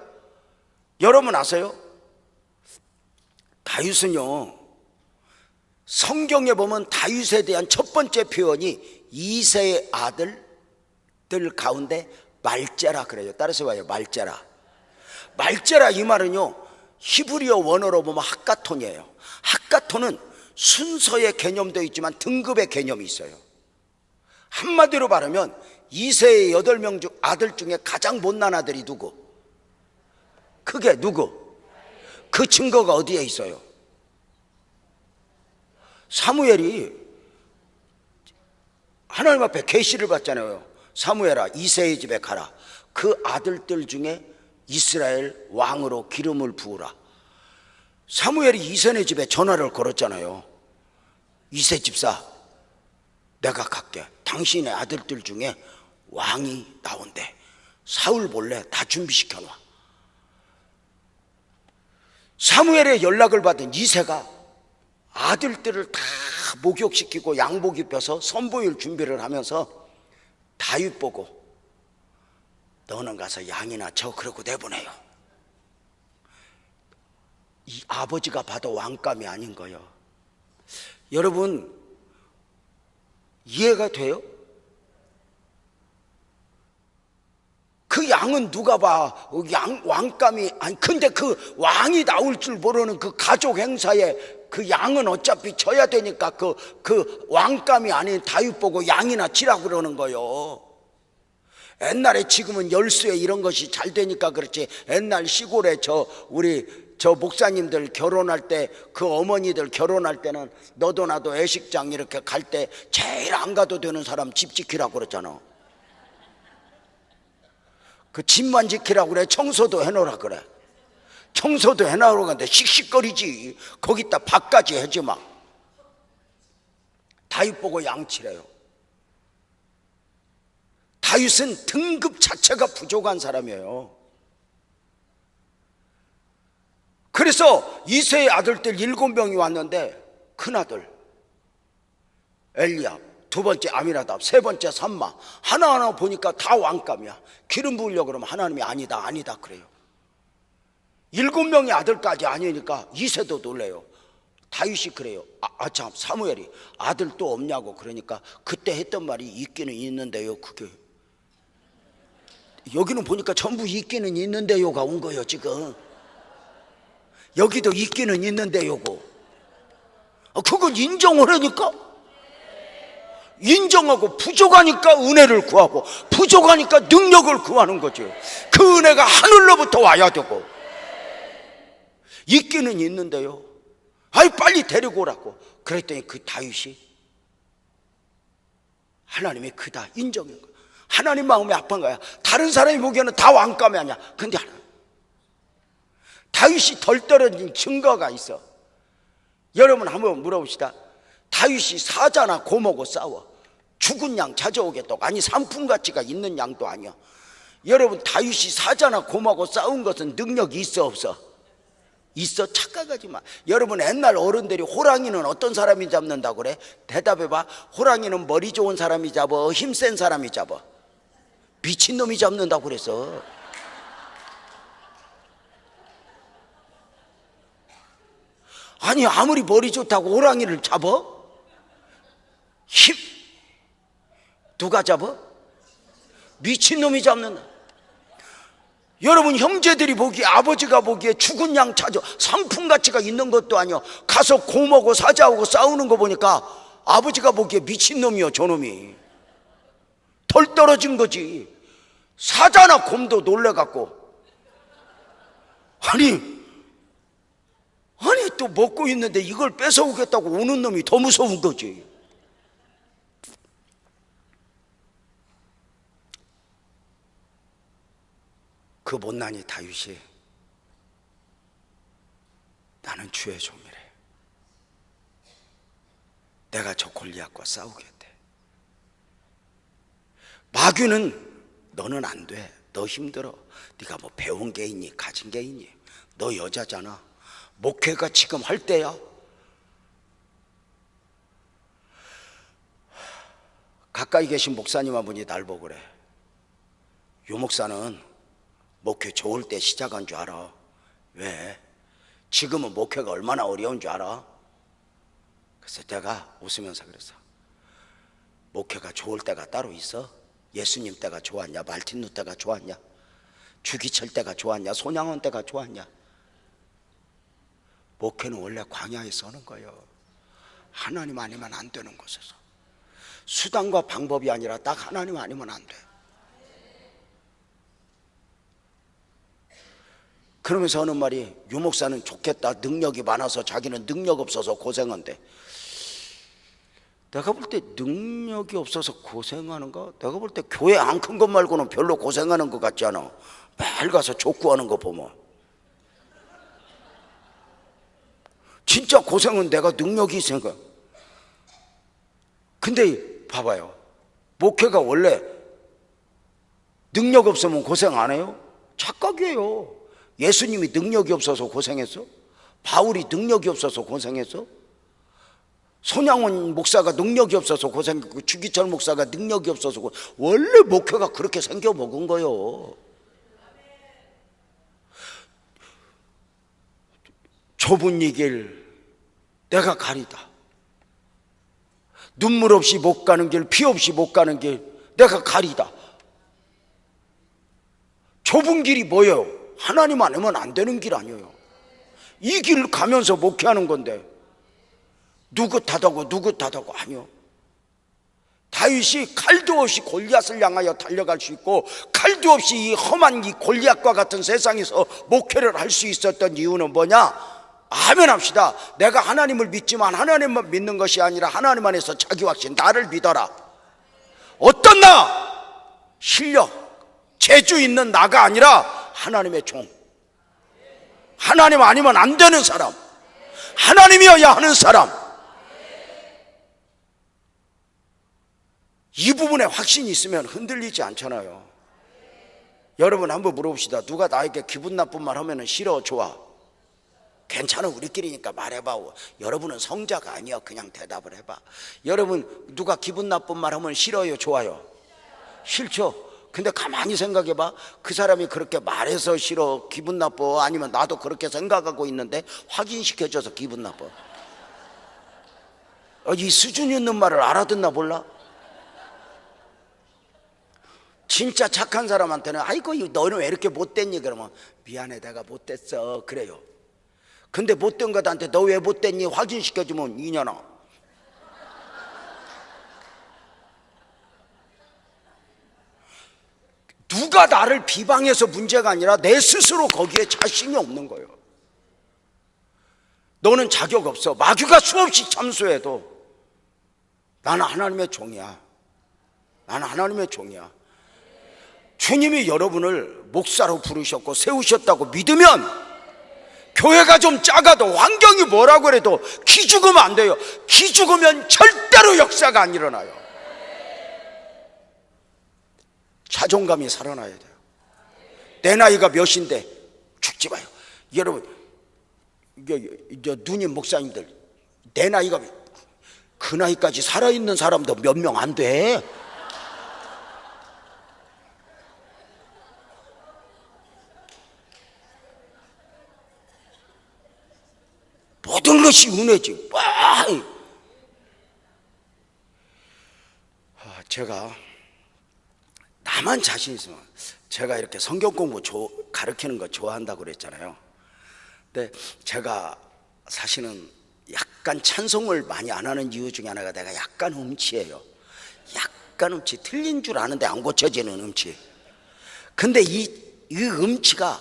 여러분 아세요? 다윗은요, 성경에 보면 다윗에 대한 첫 번째 표현이 이새의 아들들 가운데 말제라 그래요. 따라서 봐요. 말제라. 말제라 이 말은요, 히브리어 원어로 보면 학가톤이에요. 학가톤은 순서의 개념도 있지만 등급의 개념이 있어요. 한마디로 말하면 이새의 8명 중 아들 중에 가장 못난 아들이 누구? 그게 누구? 그 증거가 어디에 있어요? 사무엘이 하나님 앞에 계시를 받잖아요. 사무엘아, 이새의 집에 가라. 그 아들들 중에 이스라엘 왕으로 기름을 부으라. 사무엘이 이새의 집에 전화를 걸었잖아요. 이새 집사, 내가 갈게. 당신의 아들들 중에 왕이 나온대. 사울 몰래 다 준비시켜 놔. 사무엘의 연락을 받은 이새가 아들들을 다 목욕시키고 양복 입혀서 선보일 준비를 하면서 다윗 보고 너는 가서 양이나 쳐 그러고 내보내요. 이 아버지가 봐도 왕감이 아닌 거예요. 여러분 이해가 돼요? 그 양은 누가 봐? 왕감이, 아니 근데 그 왕이 나올 줄 모르는 그 가족 행사에 그 양은 어차피 져야 되니까 그 왕감이 아닌 다윗 보고 양이나 치라고 그러는 거요. 옛날에, 지금은 열수에 이런 것이 잘 되니까 그렇지, 옛날 시골에 우리 목사님들 결혼할 때, 그 어머니들 결혼할 때는 너도 나도 애식장 이렇게 갈 때 제일 안 가도 되는 사람 집 지키라고 그랬잖아. 그 집만 지키라고 그래. 청소도 해놓으라 그래. 청소도 해놓으라고 하는데 씩씩거리지. 거기다 밥까지 해지 마. 다윗 보고 양치래요. 다윗은 등급 자체가 부족한 사람이에요. 그래서 이새의 아들들 7명이 왔는데, 큰아들 엘리압, 두 번째 아미나답, 세 번째 삼마, 하나하나 보니까 다 왕감이야. 기름 부으려고 그러면 하나님이 아니다 그래요. 7명의 아들까지 아니니까 이새도 놀래요. 다윗이 그래요. 참, 사무엘이 아들 또 없냐고. 그러니까 그때 했던 말이 있기는 있는데요. 그게 여기는 보니까 전부 있기는 있는데요가 온 거예요. 지금 여기도 있기는 있는데요고. 그건 인정을 하니까, 인정하고 부족하니까 은혜를 구하고, 부족하니까 능력을 구하는 거죠. 그 은혜가 하늘로부터 와야 되고. 있기는 있는데요. 아이 빨리 데리고 오라고. 그랬더니 그 다윗이 하나님이 그다 인정한 거야. 하나님 마음이 아픈 거야. 다른 사람이 보기에는 다 왕감이 아니야. 근데 다윗이 덜 떨어진 증거가 있어. 여러분 한번 물어봅시다. 다윗이 사자나 곰하고 싸워. 죽은 양 찾아오겠다고. 아니 상품가치가 있는 양도 아니야. 여러분 다윗이 사자나 곰하고 싸운 것은 능력이 있어 없어? 있어. 착각하지 마. 여러분 옛날 어른들이 호랑이는 어떤 사람이 잡는다고 그래? 대답해봐. 호랑이는 머리 좋은 사람이 잡아, 힘센 사람이 잡아? 미친놈이 잡는다고 그랬어. 아니 아무리 머리 좋다고 호랑이를 잡아? 누가 잡아? 미친놈이 잡는다. 여러분 형제들이 보기에, 아버지가 보기에 죽은 양 찾아, 상품가치가 있는 것도 아니야. 가서 곰하고 사자하고 싸우는 거 보니까 아버지가 보기에 미친놈이요. 저놈이 덜 떨어진 거지. 사자나 곰도 놀래갖고, 아니 또 먹고 있는데 이걸 뺏어오겠다고 오는 놈이 더 무서운 거지. 그 못난이 다윗이 나는 주의 종이래. 내가 저 골리앗과 싸우겠대. 마귀는 너는 안 돼. 너 힘들어. 네가 뭐 배운 게 있니? 가진 게 있니? 너 여자잖아. 목회가 지금 할 때야. 가까이 계신 목사님 한 분이 날 보고 그래. 유 목사는 목회 좋을 때 시작한 줄 알아. 왜? 지금은 목회가 얼마나 어려운 줄 알아? 그래서 내가 웃으면서 그랬어. 목회가 좋을 때가 따로 있어? 예수님 때가 좋았냐? 말틴 루터 때가 좋았냐? 주기철 때가 좋았냐? 손양원 때가 좋았냐? 목회는 원래 광야에서 하는 거예요. 하나님 아니면 안 되는 곳에서. 수단과 방법이 아니라 딱 하나님 아니면 안 돼. 그러면서 하는 말이, 유 목사는 좋겠다. 능력이 많아서 자기는 능력 없어서 고생한대. 내가 볼 때 능력이 없어서 고생하는가? 내가 볼 때 교회 안 큰 것 말고는 별로 고생하는 것 같지 않아. 매일 가서 족구하는 거 보면 진짜 고생은 내가 능력이 있으니까. 근데 봐봐요. 목회가 원래 능력 없으면 고생 안 해요? 착각이에요. 예수님이 능력이 없어서 고생했어? 바울이 능력이 없어서 고생했어? 손양원 목사가 능력이 없어서 고생했고, 주기철 목사가 능력이 없어서 원래 목회가 그렇게 생겨 먹은 거예요. 좁은 이 길 내가 가리다. 눈물 없이 못 가는 길, 피 없이 못 가는 길, 내가 가리다. 좁은 길이 뭐예요? 하나님 아니면 안 되는 길 아니에요. 이 길 가면서 목회하는 건데 누구 탓하고 아니요. 다윗이 칼도 없이 골리앗을 향하여 달려갈 수 있고 칼도 없이 이 험한 이 골리앗과 같은 세상에서 목회를 할 수 있었던 이유는 뭐냐? 아멘 합시다. 내가 하나님을 믿지만 하나님만 믿는 것이 아니라 하나님 안에서 자기 확신, 나를 믿어라. 어떤 나? 실력, 재주 있는 나가 아니라 하나님의 종, 하나님 아니면 안 되는 사람, 하나님이어야 하는 사람. 이 부분에 확신이 있으면 흔들리지 않잖아요. 여러분 한번 물어봅시다. 누가 나에게 기분 나쁜 말 하면 싫어, 좋아? 괜찮아, 우리끼리니까 말해봐. 여러분은 성자가 아니야. 그냥 대답을 해봐. 여러분 누가 기분 나쁜 말 하면 싫어요, 좋아요? 싫죠. 근데 가만히 생각해봐. 그 사람이 그렇게 말해서 싫어, 기분 나빠, 아니면 나도 그렇게 생각하고 있는데 확인시켜줘서 기분 나빠. 이 수준 있는 말을 알아듣나 몰라? 진짜 착한 사람한테는 아이고 너는 왜 이렇게 못됐니? 그러면 미안해, 내가 못됐어, 그래요. 근데 못된 것한테 너 왜 못됐니? 확인시켜주면 이년아. 누가 나를 비방해서 문제가 아니라 내 스스로 거기에 자신이 없는 거예요. 너는 자격 없어. 마귀가 수없이 참소해도 나는 하나님의 종이야. 나는 하나님의 종이야. 주님이 여러분을 목사로 부르셨고 세우셨다고 믿으면 교회가 좀 작아도 환경이 뭐라고 그래도 기죽으면 안 돼요. 기죽으면 절대로 역사가 안 일어나요. 자존감이 살아나야 돼요. 내 나이가 몇인데 죽지 마요. 여러분, 누님 목사님들, 내 나이가 그 나이까지 살아있는 사람도 몇 명 안 돼. 모든 것이 은혜지. 제가 나만 자신 있으면, 제가 이렇게 성경 공부 가르치는 거 좋아한다고 그랬잖아요. 근데 제가 사실은 약간 찬송을 많이 안 하는 이유 중에 하나가 내가 약간 음치예요. 약간 음치, 틀린 줄 아는데 안 고쳐지는 음치. 근데 이 음치가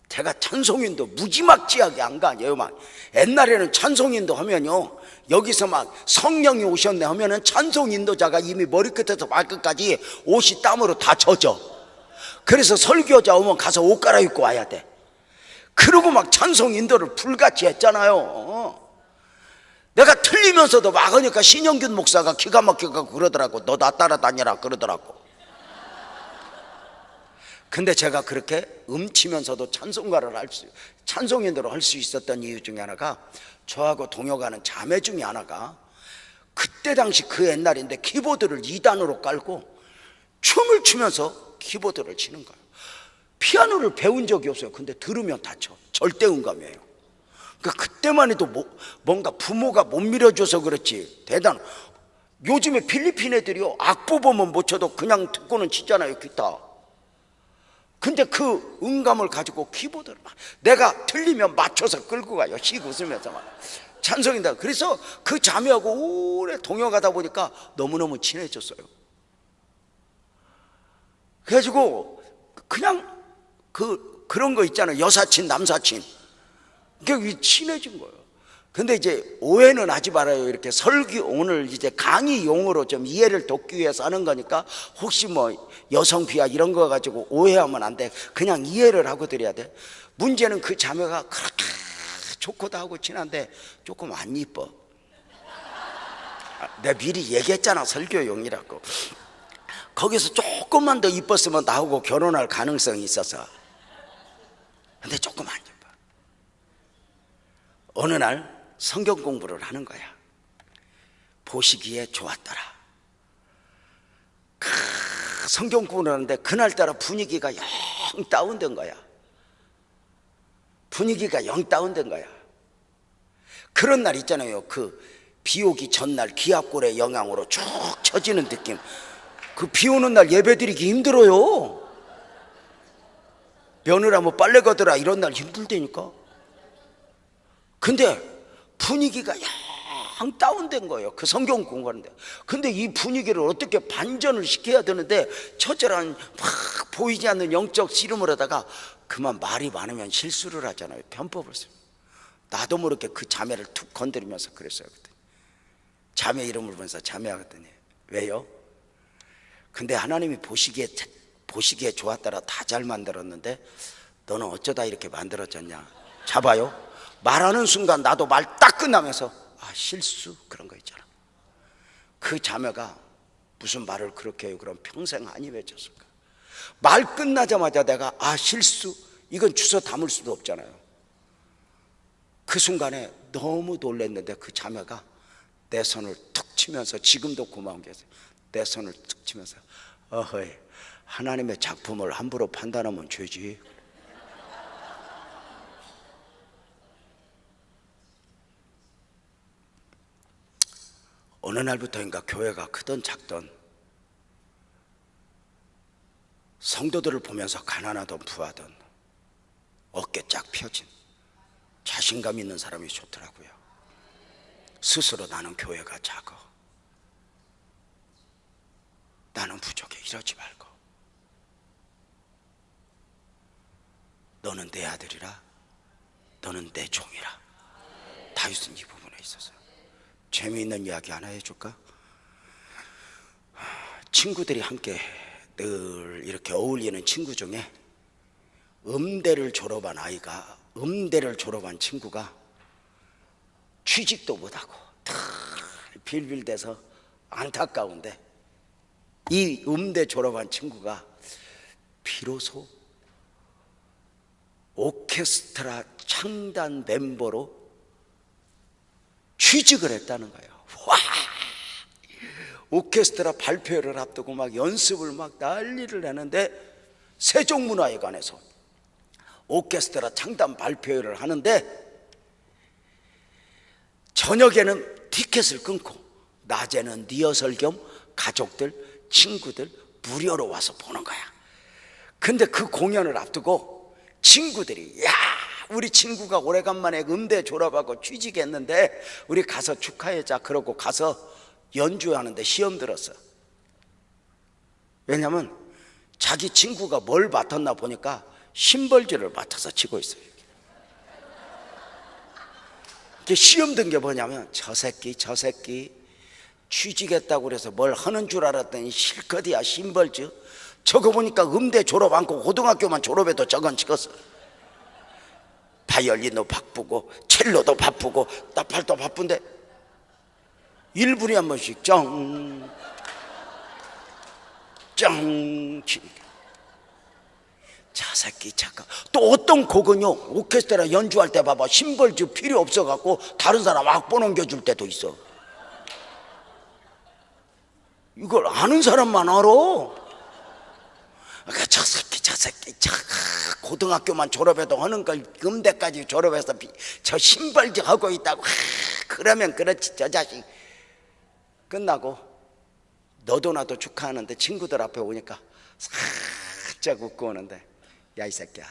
제가 찬송인도 무지막지하게 안 가요. 막 옛날에는 찬송인도 하면요, 여기서 막 성령이 오셨네 하면은 찬송인도자가 이미 머리끝에서 발끝까지 옷이 땀으로 다 젖어. 그래서 설교자 오면 가서 옷 갈아입고 와야 돼. 그러고 막 찬송인도를 불같이 했잖아요. 내가 틀리면서도 막 하니까 신영균 목사가 기가 막히고 그러더라고. 너 나 따라다니라 그러더라고. 근데 제가 그렇게 음치면서도 찬송인도를 할 수 있었던 이유 중에 하나가, 저하고 동역하는 자매 중에 하나가 그때 당시 그 옛날인데 키보드를 2단으로 깔고 춤을 추면서 키보드를 치는 거예요. 피아노를 배운 적이 없어요. 근데 들으면 다쳐. 절대 음감이에요. 그러니까 그때만 해도 뭔가 부모가 못 밀어줘서 그렇지 대단. 요즘에 필리핀 애들이요, 악보 보면 못 쳐도 그냥 듣고는 치잖아요, 기타. 근데 그 음감을 가지고 키보드를 막 내가 틀리면 맞춰서 끌고 가요. 씩 웃으면서 막 찬송인다. 그래서 그 자매하고 오래 동역하다 보니까 너무너무 친해졌어요. 그래가지고 그냥 그런 거 있잖아요. 여사친 남사친. 그게 친해진 거예요. 근데 이제 오해는 하지 말아요. 이렇게 설교, 오늘 이제 강의 용어로 좀 이해를 돕기 위해서 하는 거니까 혹시 뭐 여성 비하 이런 거 가지고 오해하면 안 돼. 그냥 이해를 하고 드려야 돼. 문제는 그 자매가 그렇게 좋고도 하고 친한데 조금 안 이뻐. 내가 미리 얘기했잖아, 설교용이라고. 거기서 조금만 더 이뻤으면 나하고 결혼할 가능성이 있어서. 근데 조금 안 이뻐. 어느 날 성경 공부를 하는 거야. 보시기에 좋았더라. 성경 공부를 하는데 그날따라 분위기가 영 다운된 거야. 분위기가 영 다운된 거야. 그런 날 있잖아요. 비 오기 전날 기압골의 영향으로 쭉 처지는 느낌. 그 비 오는 날 예배 드리기 힘들어요. 며느라 뭐 빨래 거더라 이런 날 힘들다니까. 근데 분위기가 영 다운된 거예요. 그 성경 공부하는데. 근데 이 분위기를 어떻게 반전을 시켜야 되는데 처절한 막 보이지 않는 영적 씨름을 하다가 그만 말이 많으면 실수를 하잖아요. 편법을 써요. 나도 모르게 그 자매를 툭 건드리면서 그랬어요. 자매 이름을 보면서 자매하거든요. 왜요? 근데 하나님이 보시기에 좋았더라 다 잘 만들었는데 너는 어쩌다 이렇게 만들어졌냐. 잡아요. 말하는 순간 나도 말 딱 끝나면서 실수 그런 거 있잖아. 그 자매가 무슨 말을 그렇게 해요. 그럼 평생 안 입혀졌을까. 말 끝나자마자 내가 실수 이건 주워 담을 수도 없잖아요. 그 순간에 너무 놀랐는데 그 자매가 내 손을 툭 치면서, 지금도 고마운 게 있어요. 내 손을 툭 치면서 어허이 하나님의 작품을 함부로 판단하면 죄지. 어느 날부터인가 교회가 크든 작든 성도들을 보면서 가난하든 부하든 어깨 쫙 펴진 자신감 있는 사람이 좋더라고요. 스스로 나는 교회가 작아, 나는 부족해, 이러지 말고 너는 내 아들이라, 너는 내 종이라. 다윗은 이 부분에 있었어요. 재미있는 이야기 하나 해줄까? 친구들이 함께 늘 이렇게 어울리는 친구 중에 음대를 졸업한 친구가 취직도 못하고 다 빌빌대서 안타까운데, 이 음대 졸업한 친구가 비로소 오케스트라 창단 멤버로 취직을 했다는 거예요. 와! 오케스트라 발표를 앞두고 막 연습을 막 난리를 내는데, 세종문화회관에서 오케스트라 창단 발표회를 하는데 저녁에는 티켓을 끊고 낮에는 리허설 겸 가족들, 친구들 무료로 와서 보는 거야. 근데 그 공연을 앞두고 친구들이 우리 친구가 오래간만에 음대 졸업하고 취직했는데 우리 가서 축하하자 그러고 가서 연주하는데 시험 들었어. 왜냐면 자기 친구가 뭘 맡았나 보니까 심벌지를 맡아서 치고 있어요. 시험 든 게 뭐냐면 저 새끼 취직했다고 그래서 뭘 하는 줄 알았더니 실컷이야 심벌지. 저거 보니까 음대 졸업 않고 고등학교만 졸업해도 저건 찍었어. 바이올린도 바쁘고 첼로도 바쁘고 나팔도 바쁜데 1분에 한 번씩 짱 치니까 저 새끼 잠깐. 또 어떤 곡은요 오케스트라 연주할 때 봐봐 심벌지 필요 없어갖고 다른 사람 악보 넘겨줄 때도 있어. 이걸 아는 사람만 알아. 그러니까 저 새끼 고등학교만 졸업해도 하는 걸 음대까지 졸업해서 저 심벌지 하고 있다고. 그러면 그렇지. 저 자식. 끝나고 너도 나도 축하하는데 친구들 앞에 오니까 살짝 웃고 오는데, 야 이 새끼야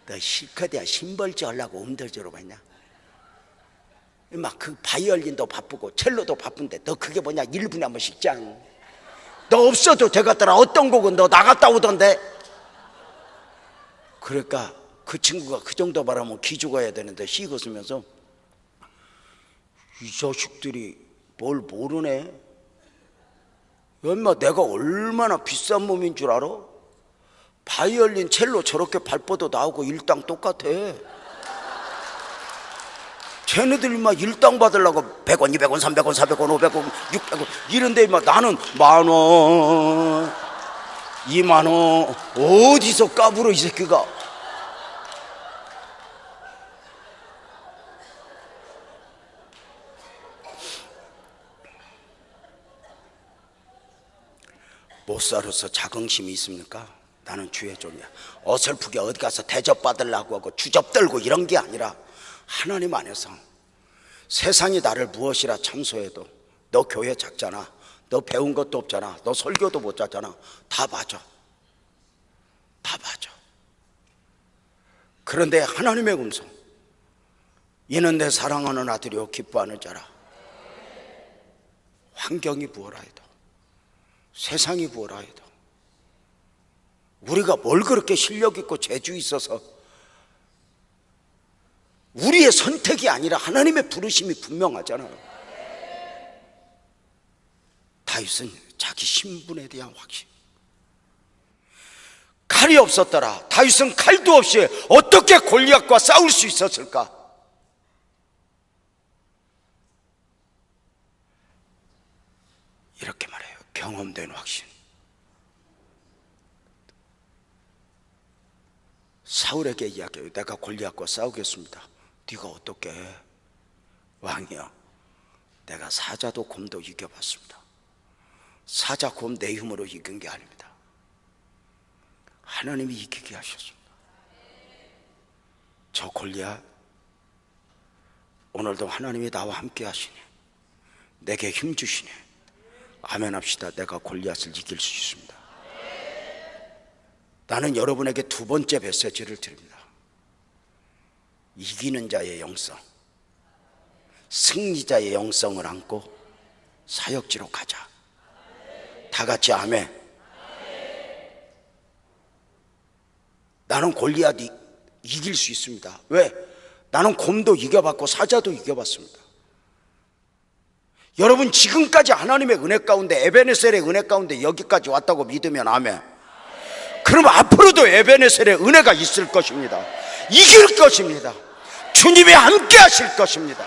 너 실컷이야 심벌지 하려고 음대 졸업했냐? 막 그 바이올린도 바쁘고 첼로도 바쁜데 너 그게 뭐냐? 1분에 한 번씩 짱. 너 없어도 되겠더라. 어떤 곡은 너 나갔다 오던데. 그러니까 그 친구가 그 정도 말하면 기죽어야 되는데 씩 웃으면서 이 자식들이 뭘 모르네. 엄마 내가 얼마나 비싼 몸인 줄 알아? 바이올린 첼로 저렇게 발뻗어 나오고 일당 똑같아. 쟤네들이 막 일당 받으려고 100원, 200원, 300원, 400원, 500원, 600원 이런데 막 나는 10,000원, 20,000원 어디서 까불어 이 새끼가. 못 살아서 자긍심이 있습니까? 나는 주의 종이야. 어설프게 어디 가서 대접 받으려고 하고 주접 떨고 이런 게 아니라 하나님 안에서 세상이 나를 무엇이라 참소해도 너 교회 작잖아, 너 배운 것도 없잖아, 너 설교도 못 하잖아, 다 맞아. 다 맞아. 그런데 하나님의 음성, 이는 내 사랑하는 아들이요 기뻐하는 자라. 환경이 무엇라 해도, 세상이 무엇라 해도, 우리가 뭘 그렇게 실력 있고 재주 있어서, 우리의 선택이 아니라 하나님의 부르심이 분명하잖아요. 다윗은 자기 신분에 대한 확신. 칼이 없었더라. 다윗은 칼도 없이 어떻게 골리앗과 싸울 수 있었을까? 이렇게 말해요. 경험된 확신. 사울에게 이야기해요. 내가 골리앗과 싸우겠습니다. 네가 어떻게 해? 왕이여, 내가 사자도 곰도 이겨봤습니다. 사자, 곰 내 힘으로 이긴 게 아닙니다. 하나님이 이기게 하셨습니다. 저 골리앗, 오늘도 하나님이 나와 함께 하시니, 내게 힘 주시니, 아멘 합시다. 내가 골리앗을 이길 수 있습니다. 나는 여러분에게 두 번째 메시지를 드립니다. 이기는 자의 영성, 승리자의 영성을 안고 사역지로 가자. 다 같이 아멘. 나는 골리앗 이길 수 있습니다. 왜? 나는 곰도 이겨봤고 사자도 이겨봤습니다. 여러분, 지금까지 하나님의 은혜 가운데, 에베네셀의 은혜 가운데 여기까지 왔다고 믿으면 아멘. 그럼 앞으로도 에베네셀의 은혜가 있을 것입니다. 이길 것입니다. 주님이 함께 하실 것입니다.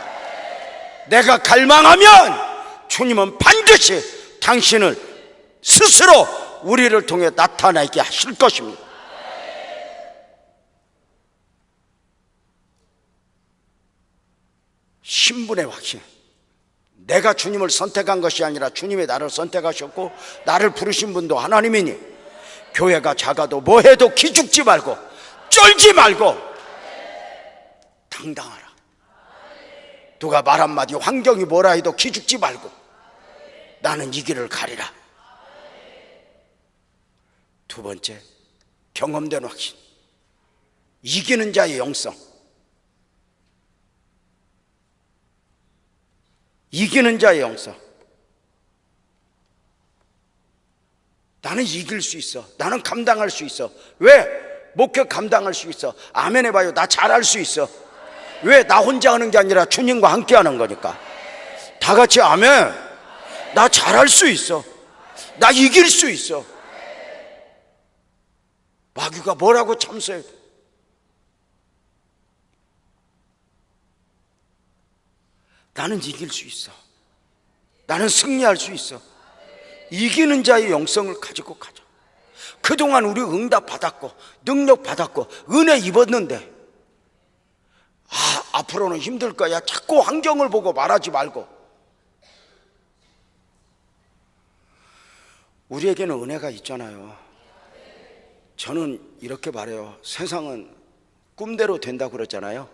내가 갈망하면 주님은 반드시 당신을 스스로 우리를 통해 나타나게 하실 것입니다. 신분의 확신. 내가 주님을 선택한 것이 아니라 주님이 나를 선택하셨고 나를 부르신 분도 하나님이니, 교회가 작아도 뭐해도 기죽지 말고 쫄지 말고 당당하라. 누가 말 한마디, 환경이 뭐라 해도 기죽지 말고 나는 이 길을 가리라. 두 번째, 경험된 확신. 이기는 자의 영성. 이기는 자의 영성. 나는 이길 수 있어. 나는 감당할 수 있어. 왜? 목표 감당할 수 있어. 아멘 해봐요. 나 잘할 수 있어. 왜? 나 혼자 하는 게 아니라 주님과 함께 하는 거니까. 다 같이 아멘. 나 잘할 수 있어. 나 이길 수 있어. 마귀가 뭐라고 참소해? 나는 이길 수 있어. 나는 승리할 수 있어. 이기는 자의 영성을 가지고 가자. 그동안 우리 응답 받았고 능력 받았고 은혜 입었는데, 앞으로는 힘들 거야. 자꾸 환경을 보고 말하지 말고, 우리에게는 은혜가 있잖아요. 저는 이렇게 말해요. 세상은 꿈대로 된다고 그러잖아요.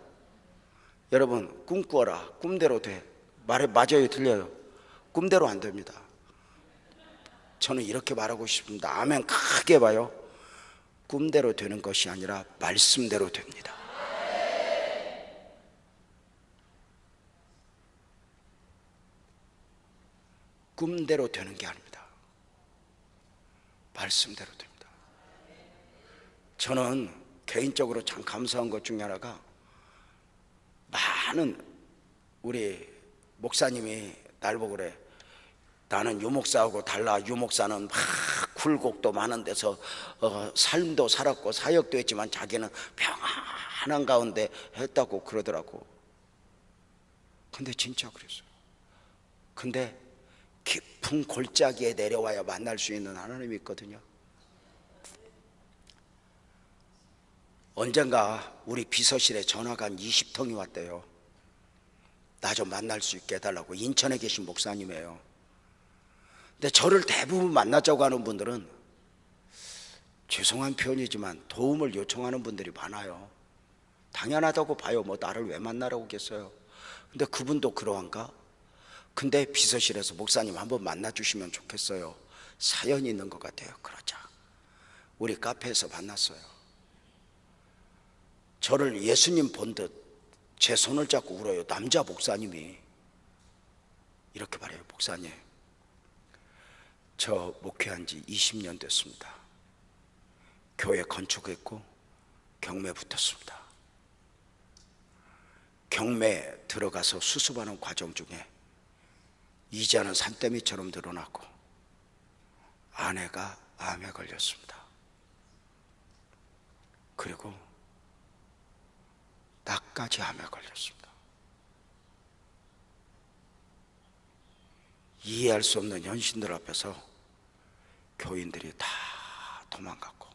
여러분, 꿈꾸어라. 꿈대로 돼. 말해 맞아요, 틀려요? 꿈대로 안 됩니다. 저는 이렇게 말하고 싶습니다. 아멘 크게 봐요. 꿈대로 되는 것이 아니라 말씀대로 됩니다. 꿈대로 되는 게 아닙니다. 말씀대로 됩니다. 저는 개인적으로 참 감사한 것 중에 하나가, 많은 우리 목사님이 날 보고 그래. 나는 유목사하고 달라. 유목사는 막 굴곡도 많은 데서 삶도 살았고 사역도 했지만 자기는 평안한 가운데 했다고 그러더라고. 근데 진짜 그랬어요. 근데 깊은 골짜기에 내려와야 만날 수 있는 하나님이 있거든요. 언젠가 우리 비서실에 전화가 한 20통이 왔대요. 나 좀 만날 수 있게 해달라고. 인천에 계신 목사님이에요. 근데 저를 대부분 만나자고 하는 분들은, 죄송한 표현이지만 도움을 요청하는 분들이 많아요. 당연하다고 봐요. 뭐 나를 왜 만나라고 겠어요. 근데 그분도 그러한가? 근데 비서실에서 목사님 한번 만나주시면 좋겠어요. 사연이 있는 것 같아요. 그러자 우리 카페에서 만났어요. 저를 예수님 본 듯 제 손을 잡고 울어요. 남자 목사님이 이렇게 말해요. 목사님, 저 목회한 지 20년 됐습니다. 교회 건축했고 경매 붙었습니다. 경매 들어가서 수습하는 과정 중에 이자는 산더미처럼 늘어났고 아내가 암에 걸렸습니다. 그리고 나까지 암에 걸렸습니다. 이해할 수 없는 현실들 앞에서 교인들이 다 도망갔고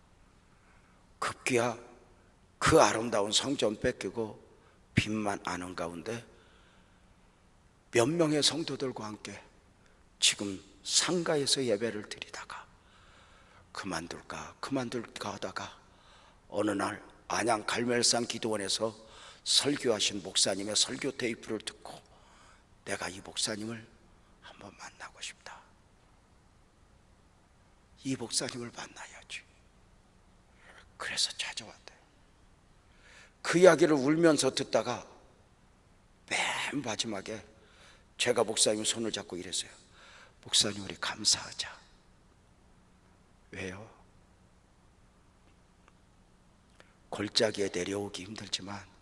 급기야 그 아름다운 성전 뺏기고 빚만 아는 가운데 몇 명의 성도들과 함께 지금 상가에서 예배를 드리다가 그만둘까 하다가 어느 날 안양 갈멜산 기도원에서 설교하신 목사님의 설교 테이프를 듣고 내가 이 목사님을 한번 만나고 싶다. 이 목사님을 만나야지. 그래서 찾아왔대요. 그 이야기를 울면서 듣다가 맨 마지막에 제가 목사님 손을 잡고 이랬어요. 목사님, 우리 감사하자. 왜요? 골짜기에 내려오기 힘들지만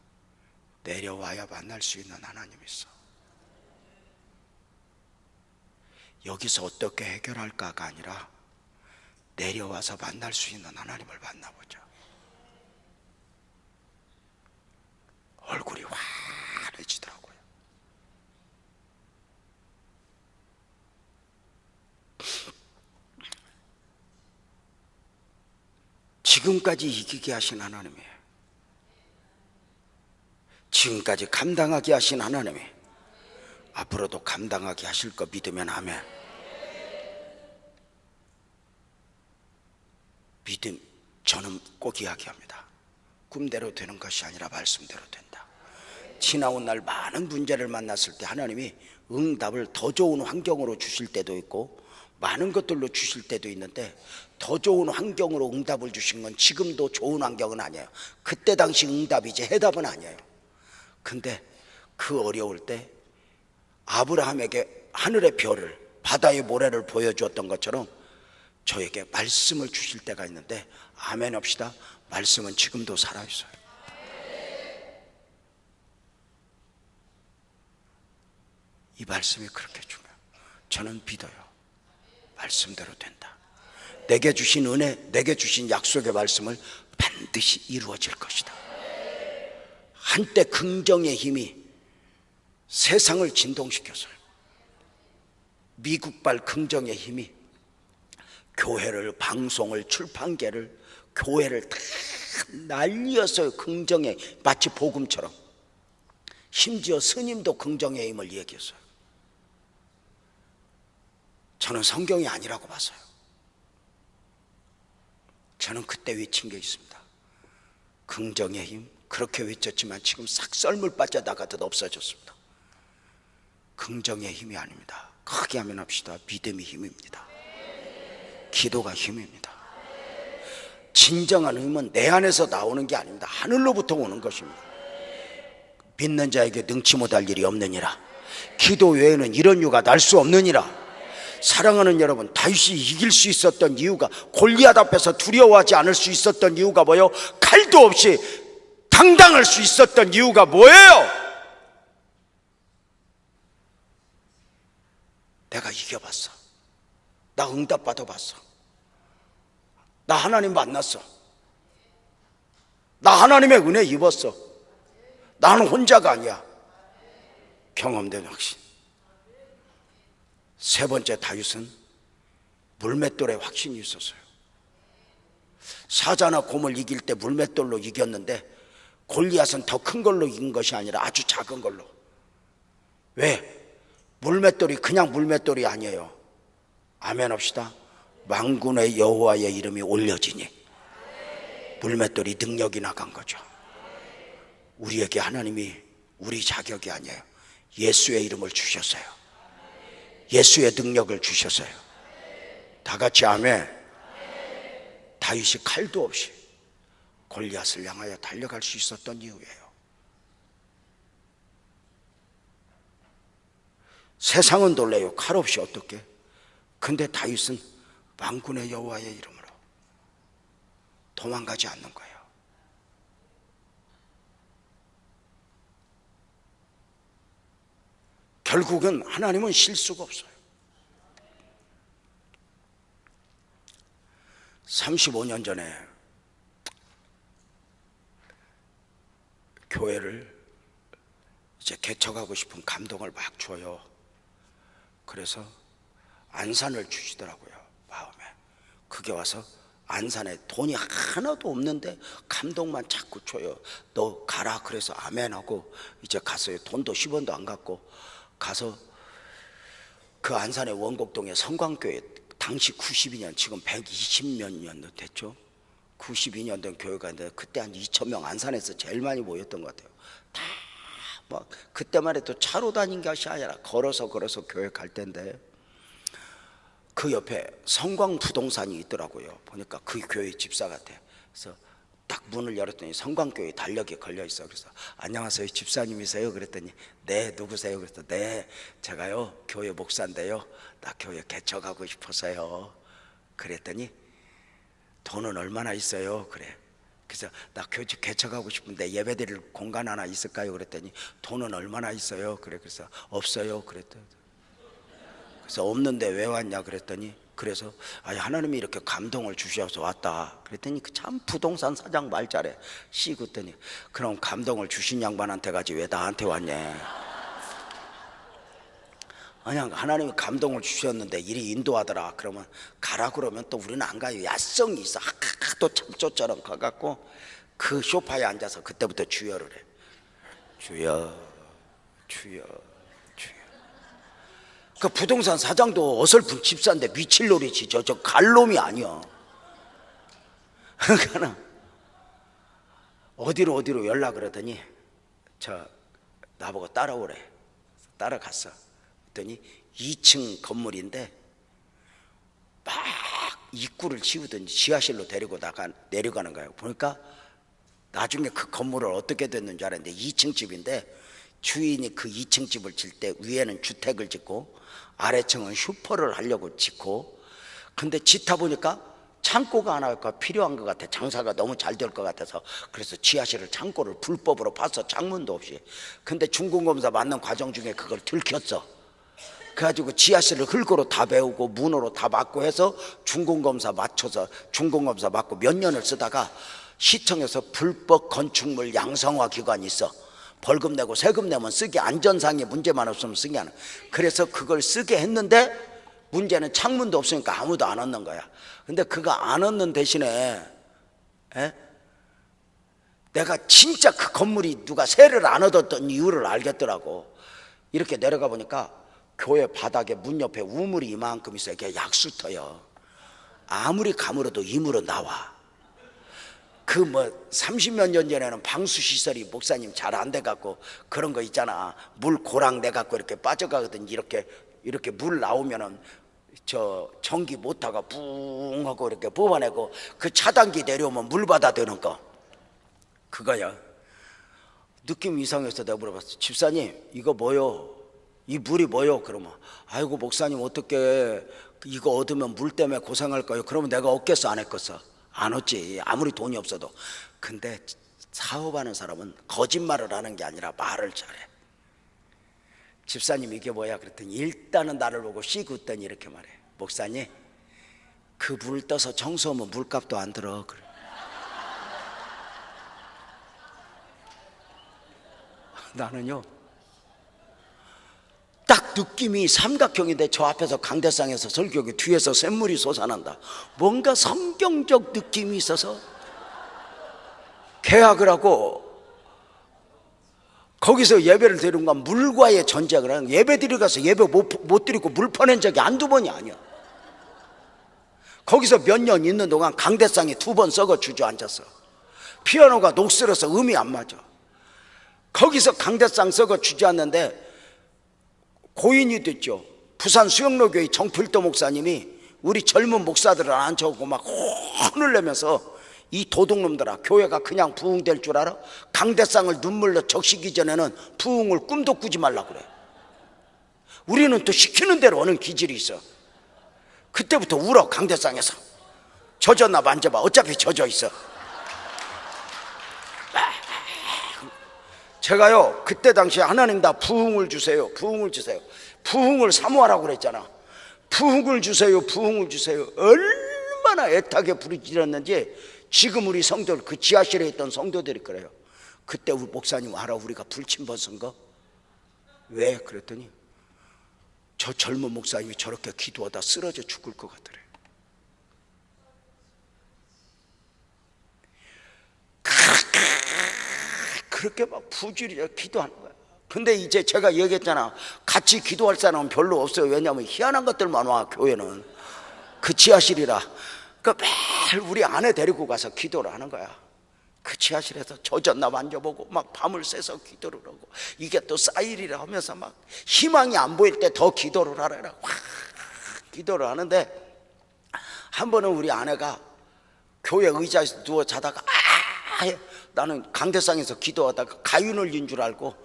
내려와야 만날 수 있는 하나님이 있어. 여기서 어떻게 해결할까가 아니라 내려와서 만날 수 있는 하나님을 만나보자. 얼굴이 환해지더라고요. 지금까지 이기게 하신 하나님이에요. 지금까지 감당하게 하신 하나님이 앞으로도 감당하게 하실 거 믿으면 아멘. 믿음, 저는 꼭 이야기합니다. 꿈대로 되는 것이 아니라 말씀대로 된다. 지나온 날 많은 문제를 만났을 때 하나님이 응답을 더 좋은 환경으로 주실 때도 있고 많은 것들로 주실 때도 있는데 더 좋은 환경으로 응답을 주신 건 지금도 좋은 환경은 아니에요. 그때 당시 응답이지 해답은 아니에요. 근데 그 어려울 때 아브라함에게 하늘의 별을 바다의 모래를 보여주었던 것처럼 저에게 말씀을 주실 때가 있는데 아멘 합시다. 말씀은 지금도 살아있어요. 이 말씀이 그렇게 중요해요. 저는 믿어요. 말씀대로 된다. 내게 주신 은혜, 내게 주신 약속의 말씀을 반드시 이루어질 것이다. 한때 긍정의 힘이 세상을 진동시켰어요. 미국발 긍정의 힘이 교회를, 방송을, 출판계를, 교회를 다 날렸어요. 긍정의, 마치 복음처럼. 심지어 스님도 긍정의 힘을 얘기했어요. 저는 성경이 아니라고 봤어요. 저는 그때 외친 게 있습니다. 긍정의 힘, 그렇게 외쳤지만 지금 삭설물 빠져나가듯 없어졌습니다. 긍정의 힘이 아닙니다. 크게 하면 합시다. 믿음이 힘입니다. 기도가 힘입니다. 진정한 힘은 내 안에서 나오는 게 아닙니다. 하늘로부터 오는 것입니다. 믿는 자에게 능치 못할 일이 없느니라. 기도 외에는 이런 유가 날 수 없느니라. 사랑하는 여러분, 다윗이 이길 수 있었던 이유가, 골리앗 앞에서 두려워하지 않을 수 있었던 이유가 뭐예요? 칼도 없이 당당할 수 있었던 이유가 뭐예요? 내가 이겨봤어. 나 응답 받아봤어. 나 하나님 만났어. 나 하나님의 은혜 입었어. 나는 혼자가 아니야. 경험된 확신. 세 번째, 다윗은 물맷돌에 확신이 있었어요. 사자나 곰을 이길 때 물맷돌로 이겼는데 골리앗은 더 큰 걸로 이긴 것이 아니라 아주 작은 걸로. 왜? 물맷돌이 그냥 물맷돌이 아니에요. 아멘 합시다. 만군의 여호와의 이름이 올려지니 물맷돌이 능력이 나간 거죠. 우리에게 하나님이 우리 자격이 아니에요. 예수의 이름을 주셨어요. 예수의 능력을 주셨어요. 다 같이 아멘. 다윗이 칼도 없이 골리앗을 향하여 달려갈 수 있었던 이유예요. 세상은 놀래요. 칼 없이 어떻게? 근데 다윗은 만군의 여호와의 이름으로 도망가지 않는 거예요. 결국은 하나님은 실수가 없어요. 35년 전에 교회를 이제 개척하고 싶은 감동을 막 줘요. 그래서 안산을 주시더라고요. 마음에. 그게 와서 안산에 돈이 하나도 없는데 감동만 자꾸 줘요. 너 가라. 그래서 아멘하고 이제 갔어요. 돈도 10원도 안 갖고 가서 그 안산의 원곡동에 성광교회, 당시 92년, 지금 120몇 년 됐죠. 92년 된 교회가 있는데 그때 한 2,000명, 안산에서 제일 많이 모였던 것 같아요. 다 막 그때만 해도 차로 다닌 것이 아니라 걸어서 교회 갈 때인데 그 옆에 성광 부동산이 있더라고요. 보니까 그 교회 집사 같아. 그래서 딱 문을 열었더니 성광교회 달력이 걸려 있어. 그래서 안녕하세요, 집사님이세요? 그랬더니 네, 누구세요? 그래서 네, 제가요 교회 목사인데요, 나 교회 개척하고 싶어서요. 그랬더니 돈은 얼마나 있어요? 그래. 그래서 나 교회 개척하고 싶은데 예배드릴 공간 하나 있을까요? 그랬더니 돈은 얼마나 있어요? 그래. 그래서 없어요. 그랬더니 그래서 없는데 왜 왔냐 그랬더니 그래서 하나님이 이렇게 감동을 주셔서 왔다 그랬더니 참 부동산 사장 말 잘해. 그랬더니 그럼 감동을 주신 양반한테 가지 왜 나한테 왔냐. 아니, 하나님이 감동을 주셨는데 이리 인도하더라. 그러면 가라 그러면 또 우리는 안 가요. 야성이 있어. 또 참초처럼 가갖고 그 소파에 앉아서 그때부터 주여를 해. 주여, 주여, 주여. 그 부동산 사장도 어설픈 집사인데 미칠놀이지. 저 갈놈이 아니야. 그러니까 어디로 연락을 하더니 나보고 따라오래. 따라갔어. 그랬더니 2층 건물인데 막 입구를 치우든지 지하실로 데리고 내려가는 거예요. 보니까 나중에 그 건물을 어떻게 됐는 줄 알았는데 2층 집인데 주인이 그 2층 집을 질 때 위에는 주택을 짓고 아래층은 슈퍼를 하려고 짓고, 근데 짓다 보니까 창고가 하나가 필요한 것 같아. 장사가 너무 잘 될 것 같아서. 그래서 지하실을 창고를 불법으로 파서 창문도 없이. 근데 중공검사 맞는 과정 중에 그걸 들켰어. 그래가지고 지하실을 흙으로 다 배우고 문으로 다 막고 해서 중공검사 맞춰서 중공검사 맞고 몇 년을 쓰다가 시청에서 불법 건축물 양성화 기관이 있어. 벌금 내고 세금 내면 쓰게, 안전상의 문제만 없으면 쓰게 하는. 그래서 그걸 쓰게 했는데 문제는 창문도 없으니까 아무도 안 얻는 거야. 근데 그거 안 얻는 대신에 내가 진짜 그 건물이 누가 세를 안 얻었던 이유를 알겠더라고. 이렇게 내려가 보니까 교회 바닥에 문 옆에 우물이 이만큼 있어요. 이게 약수터요. 아무리 가물어도 이물어 나와. 30몇 년 전에는 방수시설이 목사님 잘 안 돼갖고 그런 거 있잖아. 물 고랑 내갖고 이렇게 빠져가거든. 이렇게 물 나오면은 전기 모터가 뿡 하고 이렇게 뽑아내고 그 차단기 내려오면 물 받아 되는 거. 그거야. 느낌 이상해서 내가 물어봤어. 집사님, 이거 뭐요? 이 물이 뭐요? 그러면 아이고 목사님 어떻게 이거 얻으면 물 때문에 고생할 거예요. 그러면 내가 얻겠어 안 했겠어? 안 얻지. 아무리 돈이 없어도. 근데 사업하는 사람은 거짓말을 하는 게 아니라 말을 잘해. 집사님 이게 뭐야? 그랬더니 일단은 나를 보고 씩 웃더니 이렇게 말해. 목사님, 그 물 떠서 청소하면 물값도 안 들어. 그래. 나는요 딱 느낌이 삼각형인데 저 앞에서 강대상에서 설교하기 뒤에서 샘물이 솟아난다. 뭔가 성경적 느낌이 있어서 계약을 하고 거기서 예배를 드리는 건 물과의 전쟁을 하는. 예배 드리러 가서 예배 못 드리고 물 퍼낸 적이 한두 번이 아니야. 거기서 몇 년 있는 동안 강대상이 2번 썩어 주저앉았어. 피아노가 녹슬어서 음이 안 맞아. 거기서 강대상 썩어 주저앉는데 고인이 됐죠. 부산 수영로교회 정필도 목사님이 우리 젊은 목사들을 앉혀오고 막 혼을 내면서 이 도둑놈들아, 교회가 그냥 부흥될 줄 알아? 강대상을 눈물로 적시기 전에는 부흥을 꿈도 꾸지 말라고 그래. 우리는 또 시키는 대로 오는 기질이 있어. 그때부터 울어. 강대상에서 젖었나 만져봐. 어차피 젖어 있어. 제가요 그때 당시에 하나님 다 부흥을 주세요, 부흥을 주세요, 부흥을 사모하라고 그랬잖아. 부흥을 주세요, 부흥을 주세요. 얼마나 애타게 부르짖었는지 지금 우리 성도들, 그 지하실에 있던 성도들이 그래요. 그때 우리 목사님 알아? 우리가 불침 벗은 거 왜? 그랬더니 저 젊은 목사님이 저렇게 기도하다 쓰러져 죽을 것 같더래. 그렇게 막 부지런히 기도하는 거야. 근데 이제 제가 얘기했잖아, 같이 기도할 사람은 별로 없어요. 왜냐하면 희한한 것들만 와, 교회는. 그 지하실이라. 그러니까 매일 우리 아내 데리고 가서 기도를 하는 거야. 그 지하실에서 젖었나 만져보고 막 밤을 새서 기도를 하고, 이게 또 쌓이리라 하면서 막 희망이 안 보일 때 더 기도를 하라. 기도를 하는데 한 번은 우리 아내가 교회 의자에서 누워 자다가 나는 강대상에서 기도하다가 가위 눌린 줄 알고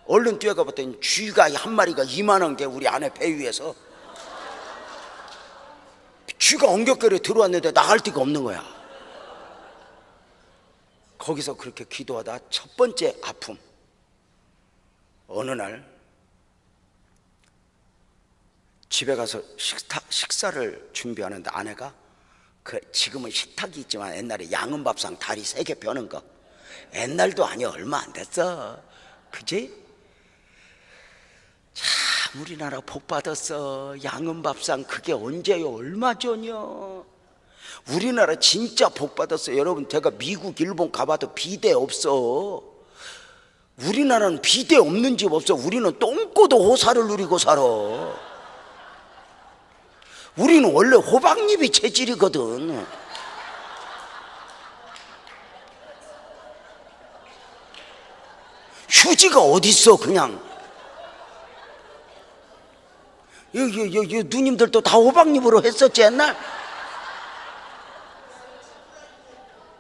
얼른 뛰어가 봤더니 쥐가 한 마리가 이만한 게 우리 아내 배 위에서, 쥐가 엉겹결에 들어왔는데 나갈 데가 없는 거야. 거기서 그렇게 기도하다 첫 번째 아픔. 어느 날 집에 가서 식사를 준비하는데 아내가 지금은 식탁이 있지만 옛날에 양은밥상 다리 3개 펴는 거, 옛날도 아니야, 얼마 안 됐어, 그지? 참 우리나라 복 받았어. 양은밥상 그게 언제요? 얼마 전이야. 우리나라 진짜 복 받았어. 여러분, 제가 미국 일본 가봐도 비대 없어. 우리나라는 비대 없는 집 없어. 우리는 똥꼬도 호사를 누리고 살아. 우리는 원래 호박잎이 체질이거든. 휴지가 어딨어. 그냥 여기 누님들도 다 호박잎으로 했었지 옛날.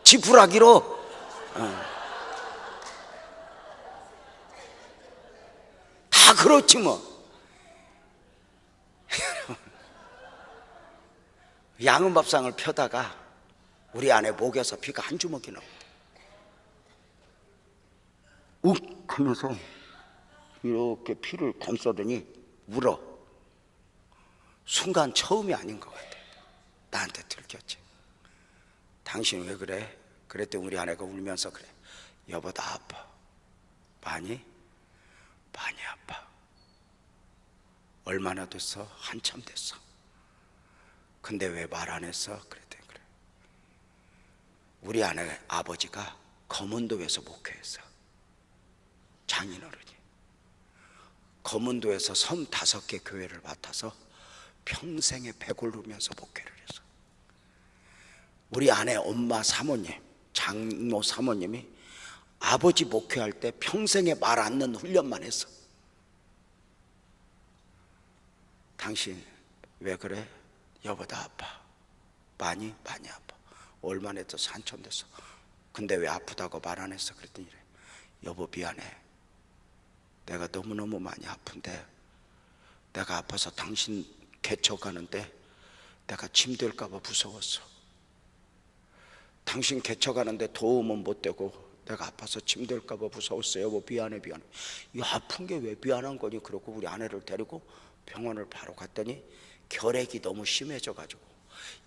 지푸라기로. 다 그렇지 뭐. 양은밥상을 펴다가 우리 아내 목에서 피가 한 주먹이 나온다. 욱 하면서 이렇게 피를 감싸더니 울어. 순간 처음이 아닌 것 같아. 나한테 들켰지. 당신 왜 그래? 그랬더니 우리 아내가 울면서 그래. 여보, 나 아파. 많이? 많이 아파. 얼마나 됐어? 한참 됐어. 근데 왜 말 안 했어? 그랬더니 그래. 우리 아내 아버지가 검은도에서 목회했어. 장인어른이. 검은도에서 35개 교회를 맡아서 평생에 배고르면서 목회를 했어. 우리 아내 엄마 사모님, 장모 사모님이 아버지 목회할 때 평생에 말 안 넣는 훈련만 했어. 당신 왜 그래? 여보, 나 아파. 많이 아파. 얼마나 됐어? 한참 됐어. 근데 왜 아프다고 말 안 했어? 그랬더니 이래. 여보, 미안해. 내가 너무너무 많이 아픈데 내가 아파서 당신 개척하는데 내가 짐될까 봐 무서웠어. 당신 개척하는데 도움은 못 되고 내가 아파서 짐될까 봐 무서웠어. 여보, 미안해. 이 아픈 게 왜 미안한 거니? 그러고 우리 아내를 데리고 병원을 바로 갔더니 결핵이 너무 심해져 가지고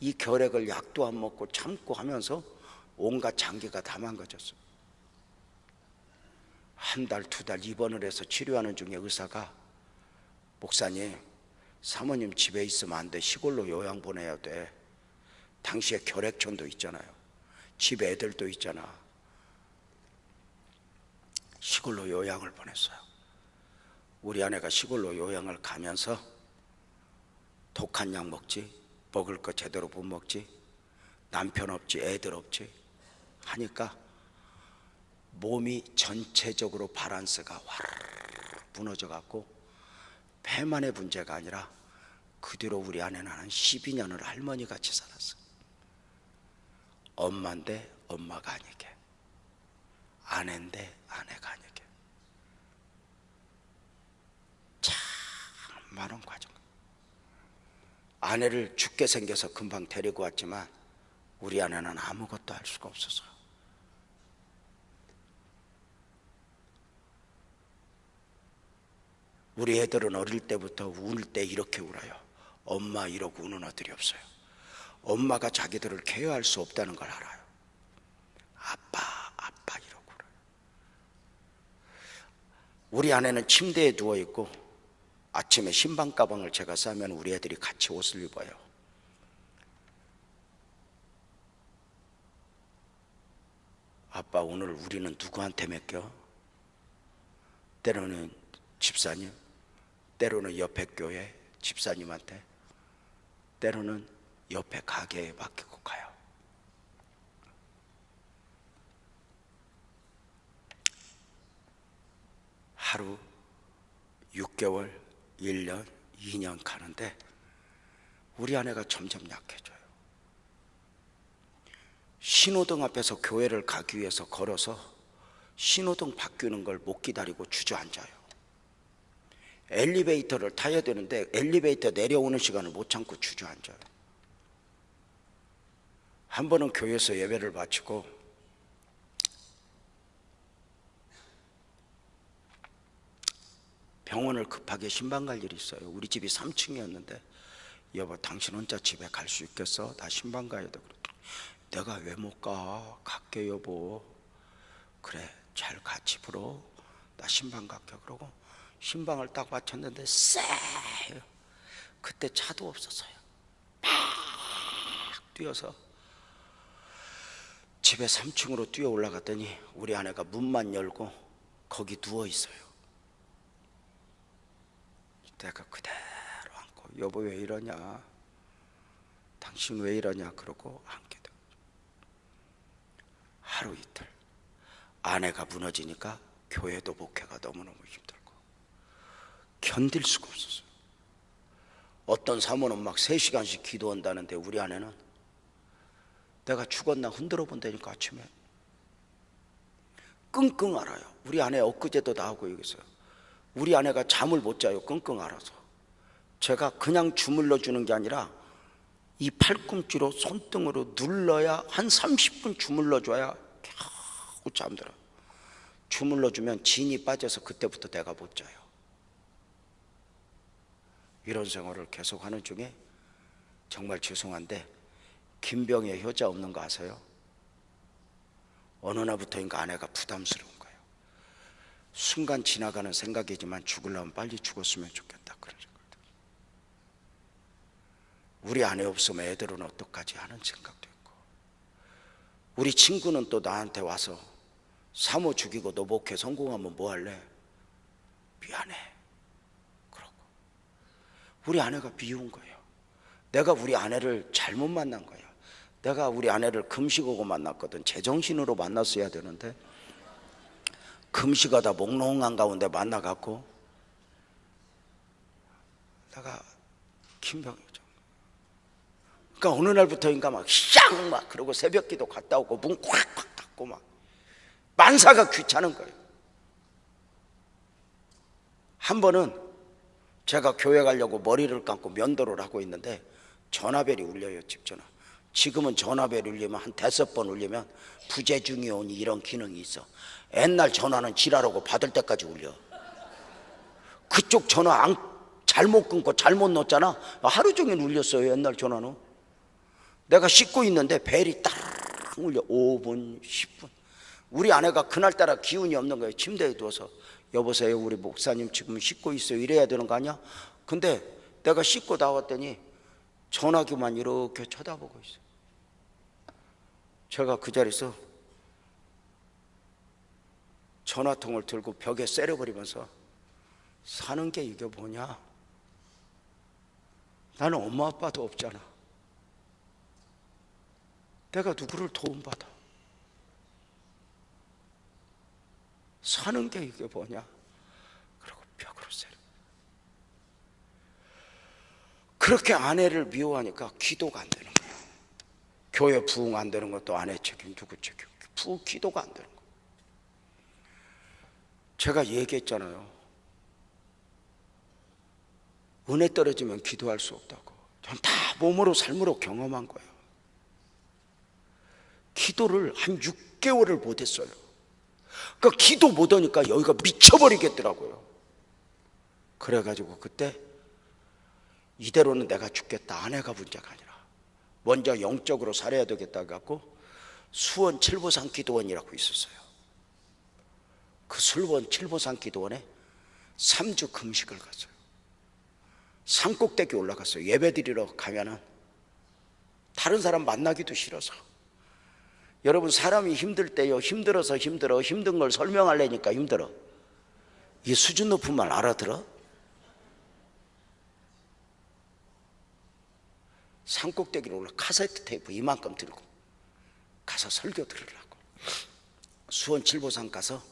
이 결핵을 약도 안 먹고 참고 하면서 온갖 장기가 다 망가졌어. 한 달, 2달 입원을 해서 치료하는 중에 의사가, 목사님, 사모님 집에 있으면 안 돼. 시골로 요양 보내야 돼. 당시에 결핵촌도 있잖아요. 집 애들도 있잖아. 시골로 요양을 보냈어요. 우리 아내가 시골로 요양을 가면서 독한 약 먹지, 먹을 거 제대로 못 먹지, 남편 없지, 애들 없지 하니까 몸이 전체적으로 바란스가 와르르 무너져 갖고 배만의 문제가 아니라 그 뒤로 우리 아내는 한 12년을 할머니같이 살았어. 엄마인데 엄마가 아니게, 아내인데 아내가 아니게. 참 많은 과정. 아내를 죽게 생겨서 금방 데리고 왔지만 우리 아내는 아무것도 할 수가 없어서 우리 애들은 어릴 때부터 울 때 이렇게 울어요. 엄마 이러고 우는 아들이 없어요. 엄마가 자기들을 케어할 수 없다는 걸 알아요. 아빠 아빠 이러고 울어요. 우리 아내는 침대에 누워있고 아침에 신방 가방을 제가 싸면 우리 애들이 같이 옷을 입어요. 아빠 오늘 우리는 누구한테 맡겨? 때로는 집사님, 때로는 옆에 교회 집사님한테, 때로는 옆에 가게에 맡기고 가요. 하루, 6개월, 1년, 2년 가는데 우리 아내가 점점 약해져요. 신호등 앞에서 교회를 가기 위해서 걸어서 신호등 바뀌는 걸 못 기다리고 주저앉아요. 엘리베이터를 타야 되는데 엘리베이터 내려오는 시간을 못 참고 주저앉아요. 한 번은 교회에서 예배를 마치고 병원을 급하게 신방 갈 일이 있어요. 우리 집이 3층이었는데 여보 당신 혼자 집에 갈 수 있겠어? 나 신방 가야 돼. 내가 왜 못 가? 갈게 여보. 그래 잘 가 집으로. 나 신방 갈게. 그러고 신방을 딱 마쳤는데 쎄요. 그때 차도 없었어요. 막 뛰어서 집에 3층으로 뛰어 올라갔더니 우리 아내가 문만 열고 거기 누워 있어요. 내가 그대로 안고 여보 왜 이러냐, 당신 왜 이러냐 그러고 안게 돼요. 하루 이틀 아내가 무너지니까 교회도 목회가 너무너무 힘들고 견딜 수가 없었어요. 어떤 사모는 막 3시간씩 기도한다는데 우리 아내는 내가 죽었나 흔들어 본다니까 아침에 끙끙 앓아요. 우리 아내 엊그제도 나오고 얘기했어요. 우리 아내가 잠을 못 자요. 끙끙 앓아서. 제가 그냥 주물러 주는 게 아니라 이 팔꿈치로 손등으로 눌러야 한 30분 주물러 줘야 겨우 잠들어요. 주물러 주면 진이 빠져서 그때부터 내가 못 자요. 이런 생활을 계속 하는 중에 정말 죄송한데 김병의 효자 없는 거 아세요? 어느 날부터인가 아내가 부담스러운 거예요. 순간 지나가는 생각이지만 죽으려면 빨리 죽었으면 좋겠다 그런 생각도. 우리 아내 없으면 애들은 어떡하지 하는 생각도 있고, 우리 친구는 또 나한테 와서 사모 죽이고 너 목회 성공하면 뭐 할래? 미안해 그러고. 우리 아내가 미운 거예요. 내가 우리 아내를 잘못 만난 거예요. 내가 우리 아내를 금식하고 만났거든. 제정신으로 만났어야 되는데 금식하다 몽롱한 가운데 만나갖고 내가 김병이죠. 그러니까 어느 날부터인가 막 샹 막 그러고 새벽기도 갔다 오고 문 콱콱 닫고 막 만사가 귀찮은 거예요. 한 번은 제가 교회 가려고 머리를 감고 면도를 하고 있는데 전화벨이 울려요. 집 전화. 지금은 전화벨 울리면 한 5번 울리면 부재중이 오니 이런 기능이 있어. 옛날 전화는 지랄하고 받을 때까지 울려. 그쪽 전화 잘못 끊고 잘못 넣었잖아. 하루 종일 울렸어요. 옛날 전화는. 내가 씻고 있는데 벨이 따르릉 울려. 5분 10분. 우리 아내가 그날따라 기운이 없는 거예요. 침대에 누워서 여보세요 우리 목사님 지금 씻고 있어요 이래야 되는 거 아니야? 근데 내가 씻고 나왔더니 전화기만 이렇게 쳐다보고 있어요. 제가 그 자리에서 전화통을 들고 벽에 세려버리면서 사는 게 이게 뭐냐? 나는 엄마 아빠도 없잖아. 내가 누구를 도움받아? 사는 게 이게 뭐냐? 그러고 벽으로 세려. 그렇게 아내를 미워하니까 기도가 안 되는 거예요. 교회 부흥 안 되는 것도 아내 책임, 누구 책임? 기도가 안 되는 거예요. 제가 얘기했잖아요. 은혜 떨어지면 기도할 수 없다고. 전 다 몸으로 삶으로 경험한 거예요. 기도를 한 6개월을 못했어요. 그러니까 기도 못하니까 여기가 미쳐버리겠더라고요. 그래가지고 그때 이대로는 내가 죽겠다. 아내가 문제가 아니라 먼저 영적으로 살아야 되겠다 갖고 수원 칠보산 기도원이라고 있었어요. 그 수원 칠보산 기도원에 3주 금식을 갔어요. 산꼭대기 올라갔어요. 예배드리러 가면은 다른 사람 만나기도 싫어서. 여러분, 사람이 힘들 때요, 힘들어서 힘든 걸 설명하려니까 힘들어. 이 수준 높은 말 알아들어? 산꼭대기로 올라 카세트 테이프 이만큼 들고 가서 설교 들으려고 수원 칠보산 가서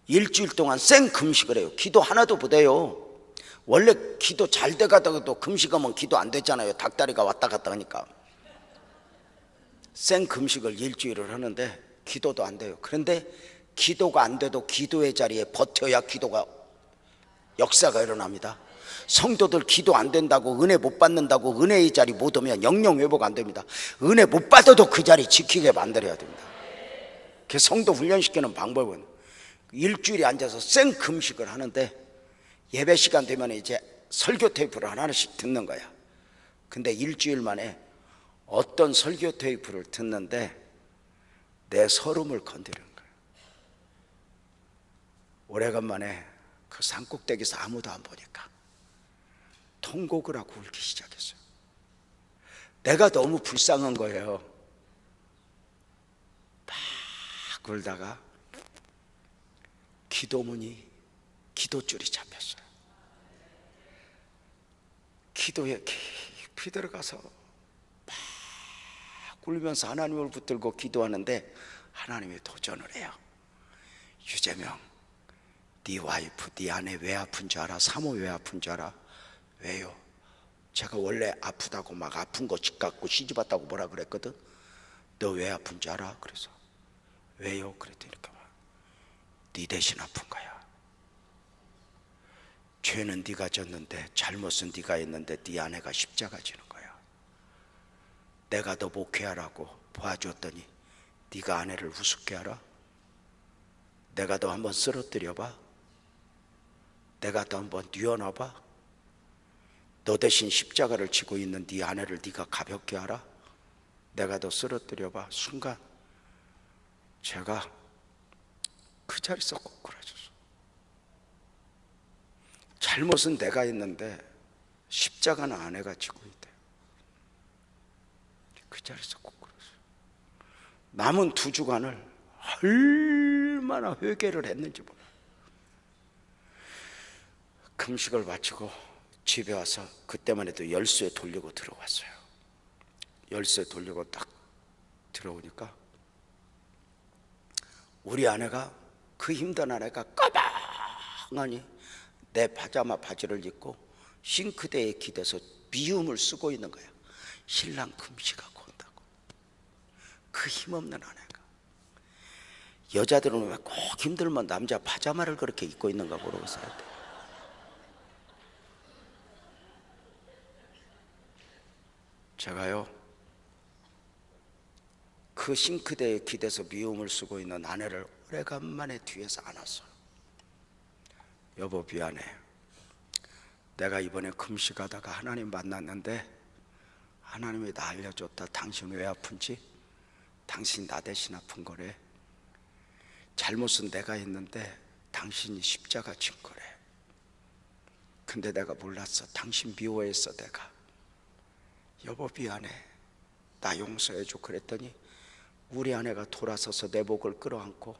일주일 동안 생 금식을 해요. 기도 하나도 못해요. 원래 기도 잘 돼가다가도 금식하면 기도 안 되잖아요. 닭다리가 왔다 갔다 하니까. 생 금식을 일주일을 하는데 기도도 안 돼요. 그런데 기도가 안 돼도 기도의 자리에 버텨야 기도가 역사가 일어납니다. 성도들 기도 안 된다고, 은혜 못 받는다고 은혜의 자리 못 오면 영영 회복 안 됩니다. 은혜 못 받아도 그 자리 지키게 만들어야 됩니다. 그 성도 훈련시키는 방법은 일주일에 앉아서 생 금식을 하는데 예배 시간 되면 이제 설교 테이프를 하나씩 듣는 거야. 근데 일주일 만에 어떤 설교 테이프를 듣는데 내 서름을 건드리는 거야. 오래간만에 그 산꼭대기에서 아무도 안 보니까 통곡을 하고 울기 시작했어요. 내가 너무 불쌍한 거예요. 막 울다가 기도문이 기도줄이 잡혔어요. 기도에 깊이 들어가서 막 울면서 하나님을 붙들고 기도하는데 하나님이 도전을 해요. 유재명, 네 와이프, 네 아내 왜 아픈 줄 알아? 사모 왜 아픈 줄 알아? 왜요? 제가 원래 아프다고 막 아픈 거 집 갖고 시집 왔다고 뭐라 그랬거든. 너 왜 아픈 줄 알아? 그래서 왜요? 그랬더니 네 대신 아픈 거야. 죄는 네가 졌는데 잘못은 네가 했는데 네 아내가 십자가 지는 거야. 내가 너 목회하라고 도와줬더니 네가 아내를 우습게 하라? 내가 너 한번 쓰러뜨려봐? 내가 너 한번 뉘어놔봐? 너 대신 십자가를 지고 있는 네 아내를 네가 가볍게 하라? 내가 너 쓰러뜨려봐? 순간 제가 그 자리에서 꼬꾸라졌어. 잘못은 내가 했는데 십자가는 아내가 지고 있대. 그 자리에서 꼬꾸라졌어. 남은 2주간을 얼마나 회개를 했는지 몰라. 금식을 마치고 집에 와서 그때만 해도 열쇠 돌리고 들어왔어요. 열쇠 돌리고 딱 들어오니까 우리 아내가, 그 힘든 아내가 까방하니 내 파자마 바지를 입고 싱크대에 기대서 미움을 쓰고 있는 거야. 신랑 금식하고 온다고. 그 힘없는 아내가. 여자들은 왜 꼭 힘들면 남자 파자마를 그렇게 입고 있는가 모르겠어야 돼. 제가요, 그 싱크대에 기대서 미움을 쓰고 있는 아내를 오래간만에 뒤에서 안았어요. 여보 미안해. 내가 이번에 금식하다가 하나님 만났는데 하나님이 나 알려줬다. 당신 왜 아픈지? 당신 나 대신 아픈 거래. 잘못은 내가 했는데 당신이 십자가 진 거래. 근데 내가 몰랐어. 당신 미워했어 내가. 여보 미안해. 나 용서해줘. 그랬더니 우리 아내가 돌아서서 내 목을 끌어안고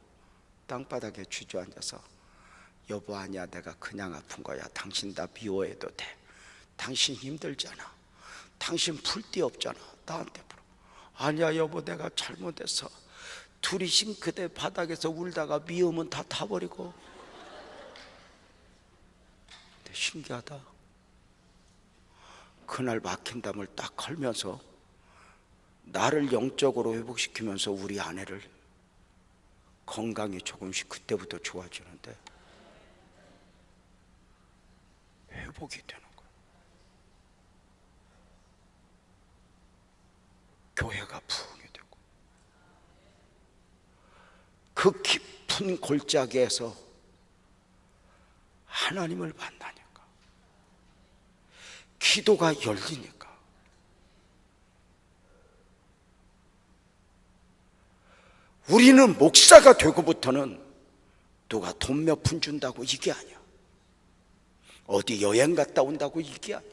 땅바닥에 주저앉아서 여보 아니야, 내가 그냥 아픈 거야. 당신 나 미워해도 돼. 당신 힘들잖아. 당신 풀 데 없잖아. 나한테 물어. 아니야 여보, 내가 잘못했어. 둘이 싱크대 바닥에서 울다가 미움은 다 타버리고. 근데 신기하다. 그날 막힌 담을 딱 걸면서 나를 영적으로 회복시키면서 우리 아내를 건강이 조금씩 그때부터 좋아지는데 회복이 되는 거예요. 교회가 부흥이 되고 그 깊은 골짜기에서 하나님을 만나니까, 기도가 열리니까 우리는 목사가 되고부터는 누가 돈 몇 푼 준다고 이게 아니야. 어디 여행 갔다 온다고 이게 아니야.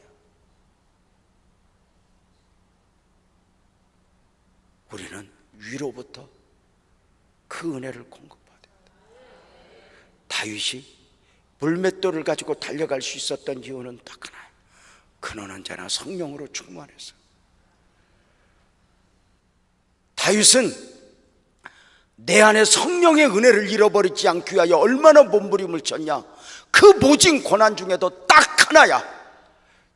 우리는 위로부터 그 은혜를 공급받아야 돼. 다윗이 물맷돌을 가지고 달려갈 수 있었던 이유는 딱 하나예요. 그는 언제나 성령으로 충만했어. 다윗은 내 안에 성령의 은혜를 잃어버리지 않기 위하여 얼마나 몸부림을 쳤냐. 그 모진 고난 중에도 딱 하나야.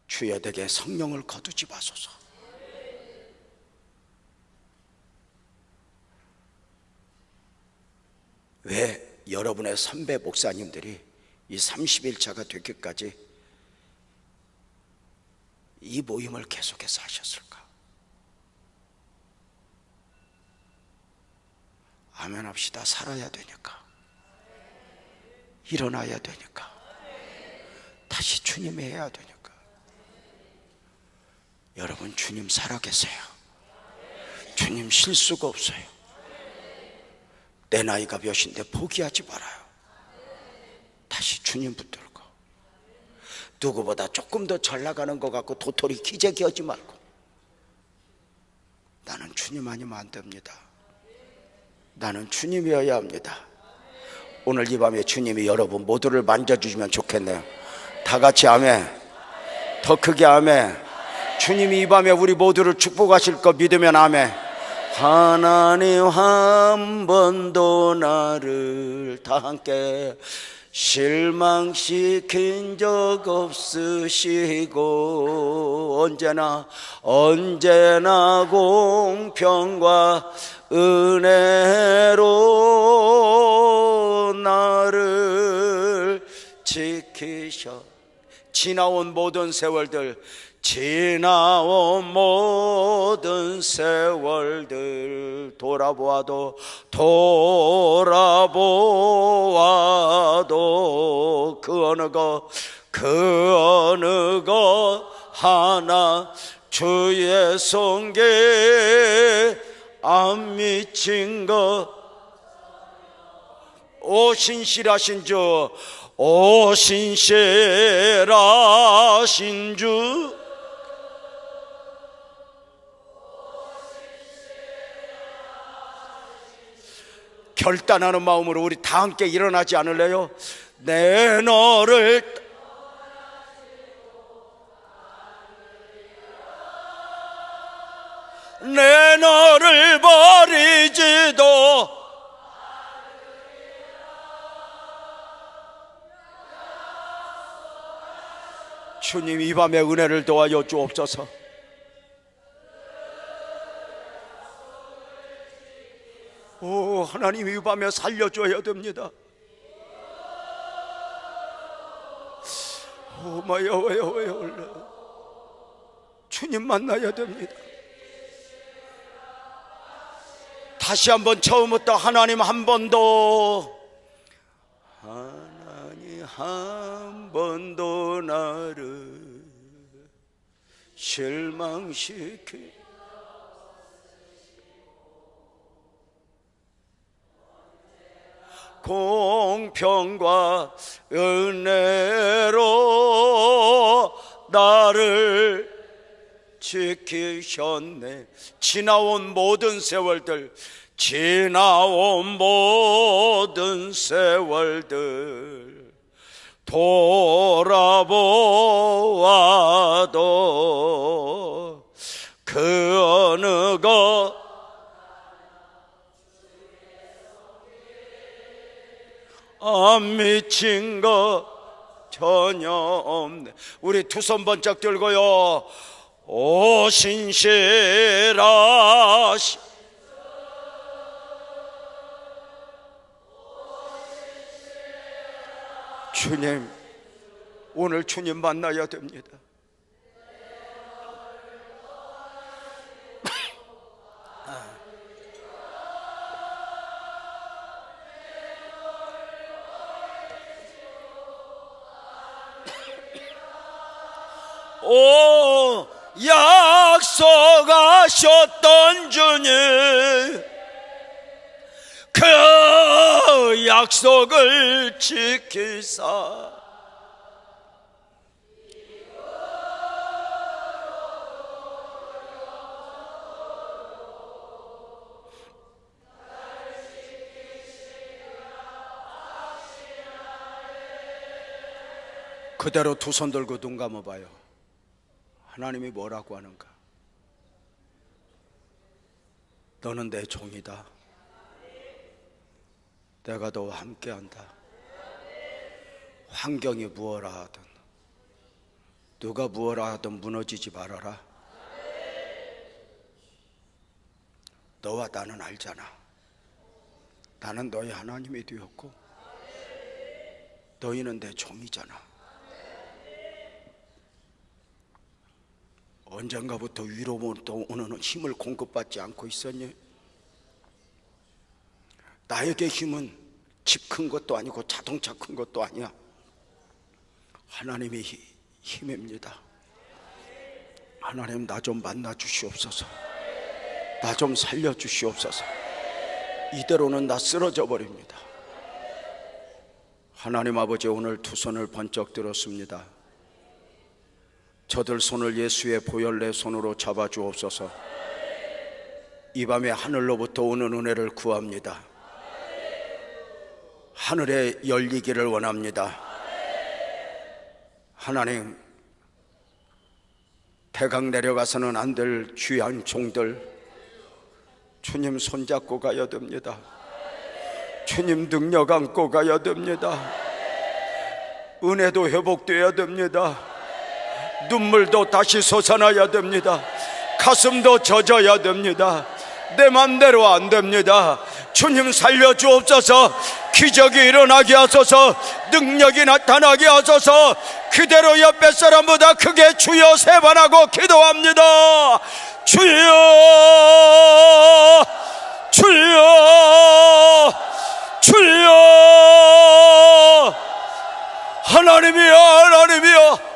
주여 내게 성령을 거두지 마소서. 왜 여러분의 선배 목사님들이 이 30일차가 되기까지 이 모임을 계속해서 하셨을까? 아멘 합시다. 살아야 되니까, 일어나야 되니까, 다시 주님이 해야 되니까. 여러분, 주님 살아계세요. 주님 쉴 수가 없어요. 내 나이가 몇인데 포기하지 말아요. 다시 주님 붙들고, 누구보다 조금 더 잘 나가는 것 같고 도토리 기재기하지 말고, 나는 주님 아니면 안 됩니다. 나는 주님이어야 합니다. 오늘 이 밤에 주님이 여러분 모두를 만져주시면 좋겠네요. 다 같이 아멘. 더 크게 아멘. 주님이 이 밤에 우리 모두를 축복하실 거 믿으면 아멘. 하나님 한 번도 나를 다 함께 실망시킨 적 없으시고 언제나 공평과 은혜로 나를 지키셔. 지나온 모든 세월들 돌아보아도 그 어느 것 하나 주의 손에 안 미친 것. 오 신실하신 주, 오 신실하신 주, 결단하는 마음으로 우리 다 함께 일어나지 않을래요? 내 너를 버리지도 주님 이 밤에 은혜를 도와여 주옵소서. 오 하나님 이 밤에 살려줘야 됩니다. 오 마야 왜요 주님 만나야 됩니다. 다시 한번 처음부터 하나님 한 번도 나를 실망시키 공평과 은혜로 나를 지키셨네. 지나온 모든 세월들 돌아보아도 그 어느 것 안 미친 것 전혀 없네. 우리 두 손 번쩍 들고요. 오 신실하 주님, 오늘 주님 만나야 됩니다. 오 약속하셨던 주님, 그 약속을 지키사 그대로 두 손 들고 눈 감아봐요. 하나님이 뭐라고 하는가? 너는 내 종이다. 내가 너와 함께한다. 환경이 무엇라 하든, 누가 무엇라 하든 무너지지 말아라. 너와 나는 알잖아. 나는 너의 하나님이 되었고 너희는 내 종이잖아. 언젠가부터 위로부터 오는 힘을 공급받지 않고 있었니? 나에게 힘은 집 큰 것도 아니고 자동차 큰 것도 아니야. 하나님의 힘입니다. 하나님, 나 좀 만나 주시옵소서. 나 좀 살려 주시옵소서. 이대로는 나 쓰러져 버립니다. 하나님 아버지, 오늘 두 손을 번쩍 들었습니다. 저들 손을 예수의 보혈내 손으로 잡아 주옵소서. 이 밤에 하늘로부터 오는 은혜를 구합니다. 하늘에 열리기를 원합니다. 하나님, 대강 내려가서는 안 될 귀한 종들, 주님 손잡고 가야 됩니다. 주님 능력 안고 가야 됩니다. 은혜도 회복돼야 됩니다. 눈물도 다시 솟아나야 됩니다. 가슴도 젖어야 됩니다. 내 맘대로 안 됩니다. 주님 살려주옵소서. 기적이 일어나게 하소서. 능력이 나타나게 하소서. 그대로 옆에 사람보다 크게 주여 세 번 하고 기도합니다. 주여, 주여, 주여. 하나님이여, 하나님이여.